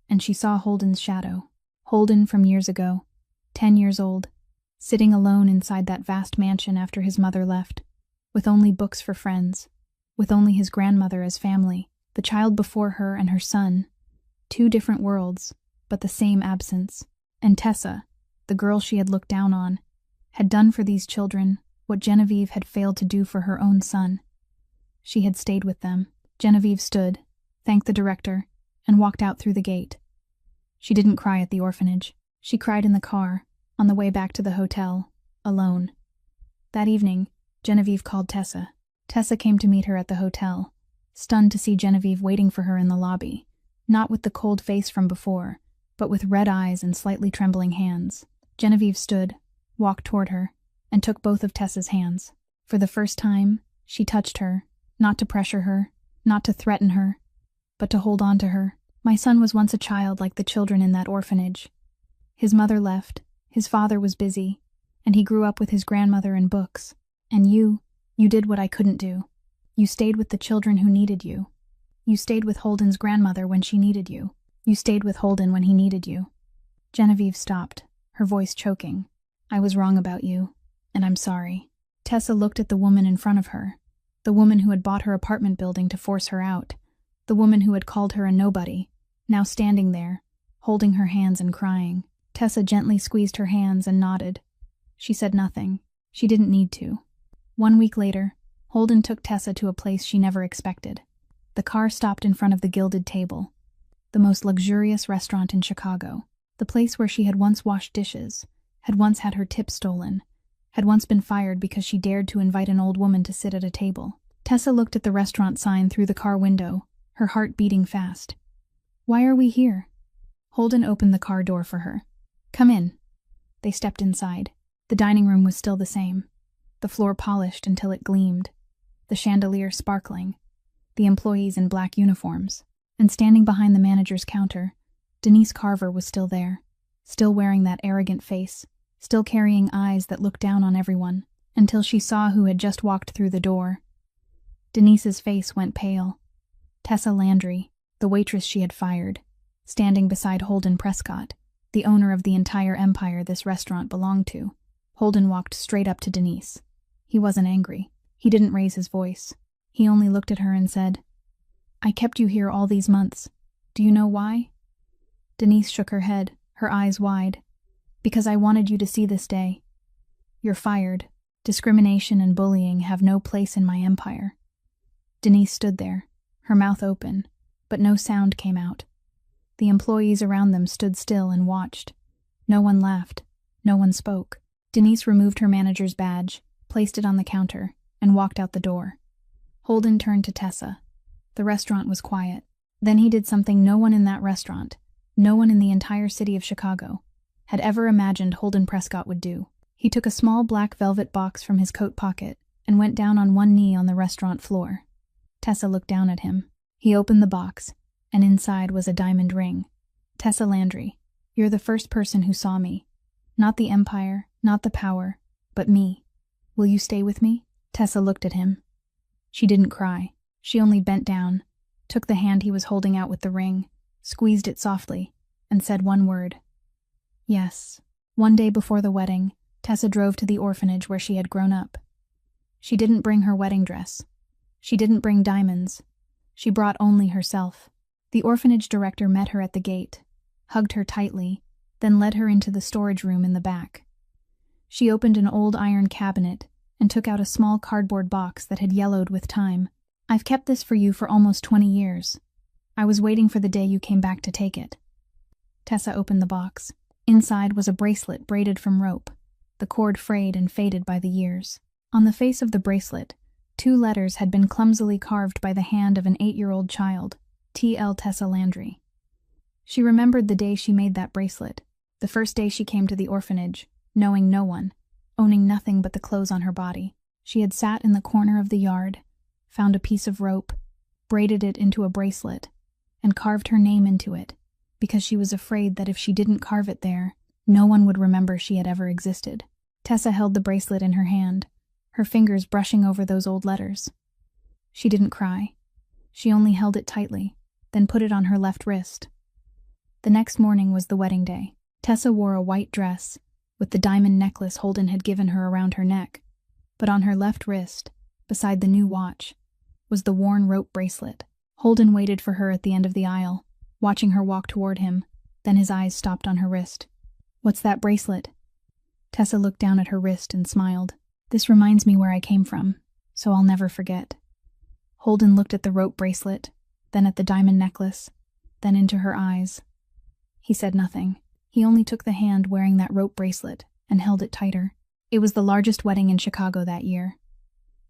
And she saw Holden's shadow. Holden from years ago, 10 years old, sitting alone inside that vast mansion after his mother left, with only books for friends, with only his grandmother as family, the child before her and her son, 2 different worlds, but the same absence. And Tessa, the girl she had looked down on, had done for these children what Genevieve had failed to do for her own son. She had stayed with them. Genevieve stood, thanked the director, and walked out through the gate. She didn't cry at the orphanage. She cried in the car, on the way back to the hotel, alone. That evening, Genevieve called Tessa. Tessa came to meet her at the hotel, stunned to see Genevieve waiting for her in the lobby, not with the cold face from before, but with red eyes and slightly trembling hands. Genevieve stood, walked toward her, and took both of Tessa's hands. For the first time, she touched her, not to pressure her, not to threaten her, but to hold on to her. "My son was once a child like the children in that orphanage. His mother left, his father was busy, and he grew up with his grandmother and books. And you did what I couldn't do. You stayed with the children who needed you. You stayed with Holden's grandmother when she needed you. You stayed with Holden when he needed you. Genevieve stopped, her voice choking. I was wrong about you, and I'm sorry. Tessa looked at the woman in front of her, the woman who had bought her apartment building to force her out, the woman who had called her a nobody, now standing there, holding her hands and crying. Tessa gently squeezed her hands and nodded. She said nothing. She didn't need to. 1 week later, Holden took Tessa to a place she never expected. The car stopped in front of the Gilded Table, the most luxurious restaurant in Chicago, the place where she had once washed dishes, had once had her tip stolen, had once been fired because she dared to invite an old woman to sit at a table. Tessa looked at the restaurant sign through the car window, her heart beating fast. Why are we here? Holden opened the car door for her. Come in. They stepped inside. The dining room was still the same, the floor polished until it gleamed, the chandelier sparkling, the employees in black uniforms, and standing behind the manager's counter, Denise Carver was still there, still wearing that arrogant face, still carrying eyes that looked down on everyone, until she saw who had just walked through the door. Denise's face went pale. Tessa Landry, the waitress she had fired, standing beside Holden Prescott, the owner of the entire empire this restaurant belonged to. Holden walked straight up to Denise. He wasn't angry. He didn't raise his voice. He only looked at her and said, I kept you here all these months. Do you know why? Denise shook her head, her eyes wide. Because I wanted you to see this day. You're fired. Discrimination and bullying have no place in my empire. Denise stood there, her mouth open, but no sound came out. The employees around them stood still and watched. No one laughed. No one spoke. Denise removed her manager's badge, placed it on the counter, and walked out the door. Holden turned to Tessa. The restaurant was quiet. Then he did something no one in that restaurant, no one in the entire city of Chicago, had ever imagined Holden Prescott would do. He took a small black velvet box from his coat pocket and went down on one knee on the restaurant floor. Tessa looked down at him. He opened the box, and inside was a diamond ring. Tessa Landry, you're the first person who saw me. Not the empire, not the power, but me. Will you stay with me? Tessa looked at him. She didn't cry. She only bent down, took the hand he was holding out with the ring, squeezed it softly, and said one word. Yes. One day before the wedding, Tessa drove to the orphanage where she had grown up. She didn't bring her wedding dress. She didn't bring diamonds. She brought only herself. The orphanage director met her at the gate, hugged her tightly, then led her into the storage room in the back. She opened an old iron cabinet and took out a small cardboard box that had yellowed with time. I've kept this for you for almost 20 years. I was waiting for the day you came back to take it. Tessa opened the box. Inside was a bracelet braided from rope, the cord frayed and faded by the years. On the face of the bracelet, 2 letters had been clumsily carved by the hand of an 8-year-old child, T.L. Tessa Landry. She remembered the day she made that bracelet, the first day she came to the orphanage, knowing no one, owning nothing but the clothes on her body. She had sat in the corner of the yard, found a piece of rope, braided it into a bracelet, and carved her name into it, because she was afraid that if she didn't carve it there, no one would remember she had ever existed. Tessa held the bracelet in her hand, her fingers brushing over those old letters. She didn't cry. She only held it tightly, then put it on her left wrist. The next morning was the wedding day. Tessa wore a white dress, with the diamond necklace Holden had given her around her neck, but on her left wrist, beside the new watch, was the worn rope bracelet. Holden waited for her at the end of the aisle, watching her walk toward him, then his eyes stopped on her wrist. What's that bracelet? Tessa looked down at her wrist and smiled. This reminds me where I came from, so I'll never forget. Holden looked at the rope bracelet, then at the diamond necklace, then into her eyes. He said nothing. He only took the hand wearing that rope bracelet and held it tighter. It was the largest wedding in Chicago that year.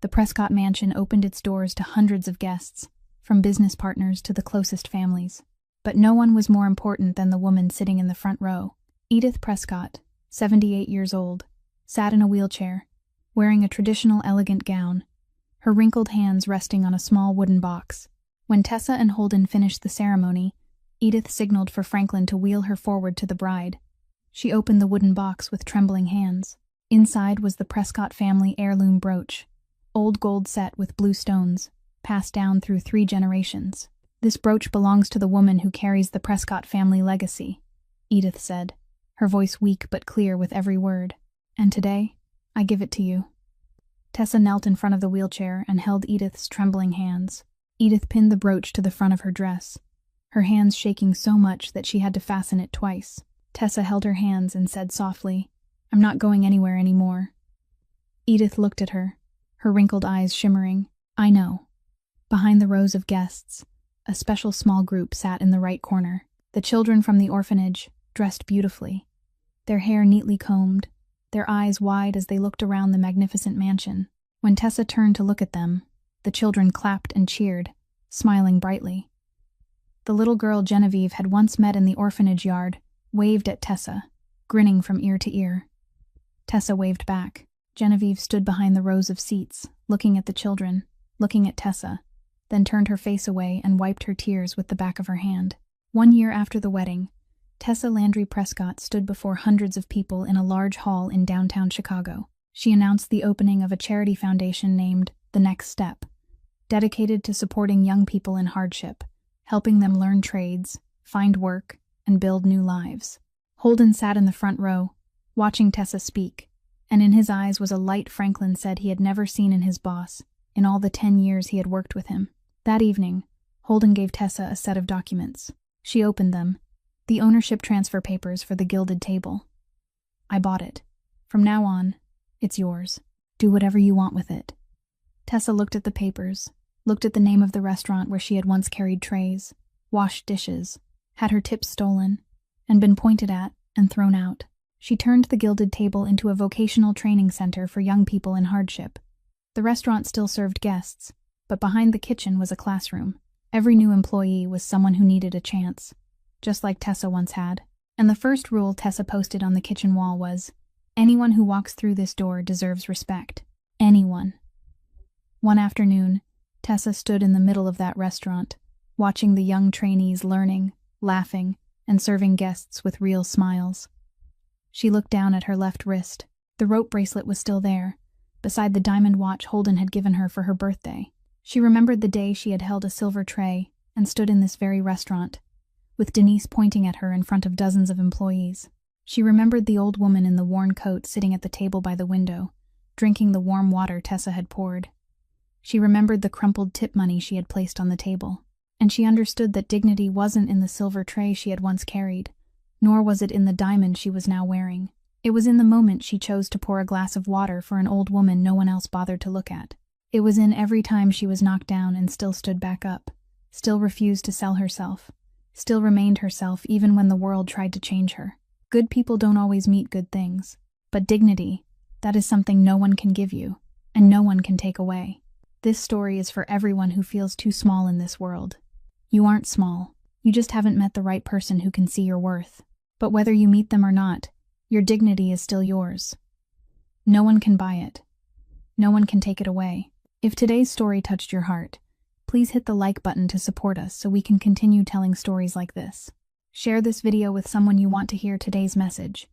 The Prescott Mansion opened its doors to hundreds of guests, from business partners to the closest families. But no one was more important than the woman sitting in the front row. Edith Prescott, 78 years old, sat in a wheelchair, wearing a traditional elegant gown, her wrinkled hands resting on a small wooden box. When Tessa and Holden finished the ceremony, Edith signaled for Franklin to wheel her forward to the bride. She opened the wooden box with trembling hands. Inside was the Prescott family heirloom brooch, old gold set with blue stones, passed down through 3 generations. "This brooch belongs to the woman who carries the Prescott family legacy," Edith said, her voice weak but clear with every word. "And today, I give it to you." Tessa knelt in front of the wheelchair and held Edith's trembling hands. Edith pinned the brooch to the front of her dress, her hands shaking so much that she had to fasten it twice. Tessa held her hands and said softly, "I'm not going anywhere anymore." Edith looked at her, her wrinkled eyes shimmering. "I know." Behind the rows of guests, a special small group sat in the right corner. The children from the orphanage, dressed beautifully, their hair neatly combed, their eyes wide as they looked around the magnificent mansion. When Tessa turned to look at them, the children clapped and cheered, smiling brightly. The little girl Genevieve had once met in the orphanage yard waved at Tessa, grinning from ear to ear. Tessa waved back. Genevieve stood behind the rows of seats, looking at the children, looking at Tessa, then turned her face away and wiped her tears with the back of her hand. 1 year after the wedding, Tessa Landry Prescott stood before hundreds of people in a large hall in downtown Chicago. She announced the opening of a charity foundation named The Next Step, dedicated to supporting young people in hardship, helping them learn trades, find work, and build new lives. Holden sat in the front row, watching Tessa speak, and in his eyes was a light Franklin said he had never seen in his boss in all the 10 years he had worked with him. That evening, Holden gave Tessa a set of documents. She opened them, the ownership transfer papers for the Gilded Table. "I bought it. From now on, it's yours. Do whatever you want with it." Tessa looked at the papers, looked at the name of the restaurant where she had once carried trays, washed dishes, had her tips stolen, and been pointed at and thrown out. She turned the Gilded Table into a vocational training center for young people in hardship. The restaurant still served guests, but behind the kitchen was a classroom. Every new employee was someone who needed a chance, just like Tessa once had. And the first rule Tessa posted on the kitchen wall was, "Anyone who walks through this door deserves respect. Anyone." One afternoon, Tessa stood in the middle of that restaurant, watching the young trainees learning, laughing, and serving guests with real smiles. She looked down at her left wrist. The rope bracelet was still there, beside the diamond watch Holden had given her for her birthday. She remembered the day she had held a silver tray and stood in this very restaurant, with Denise pointing at her in front of dozens of employees. She remembered the old woman in the worn coat sitting at the table by the window, drinking the warm water Tessa had poured. She remembered the crumpled tip money she had placed on the table. And she understood that dignity wasn't in the silver tray she had once carried, nor was it in the diamond she was now wearing. It was in the moment she chose to pour a glass of water for an old woman no one else bothered to look at. It was in every time she was knocked down and still stood back up, still refused to sell herself, still remained herself even when the world tried to change her. Good people don't always meet good things, but dignity, that is something no one can give you, and no one can take away. This story is for everyone who feels too small in this world. You aren't small. You just haven't met the right person who can see your worth. But whether you meet them or not, your dignity is still yours. No one can buy it. No one can take it away. If today's story touched your heart, please hit the like button to support us so we can continue telling stories like this. Share this video with someone you want to hear today's message.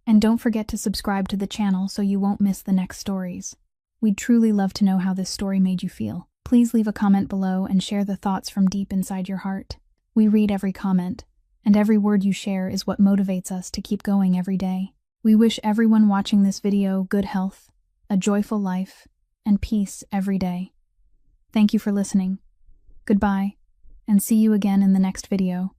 And don't forget to subscribe to the channel so you won't miss the next stories. We'd truly love to know how this story made you feel. Please leave a comment below and share the thoughts from deep inside your heart. We read every comment, and every word you share is what motivates us to keep going every day. We wish everyone watching this video good health, a joyful life, and peace every day. Thank you for listening. Goodbye, and see you again in the next video.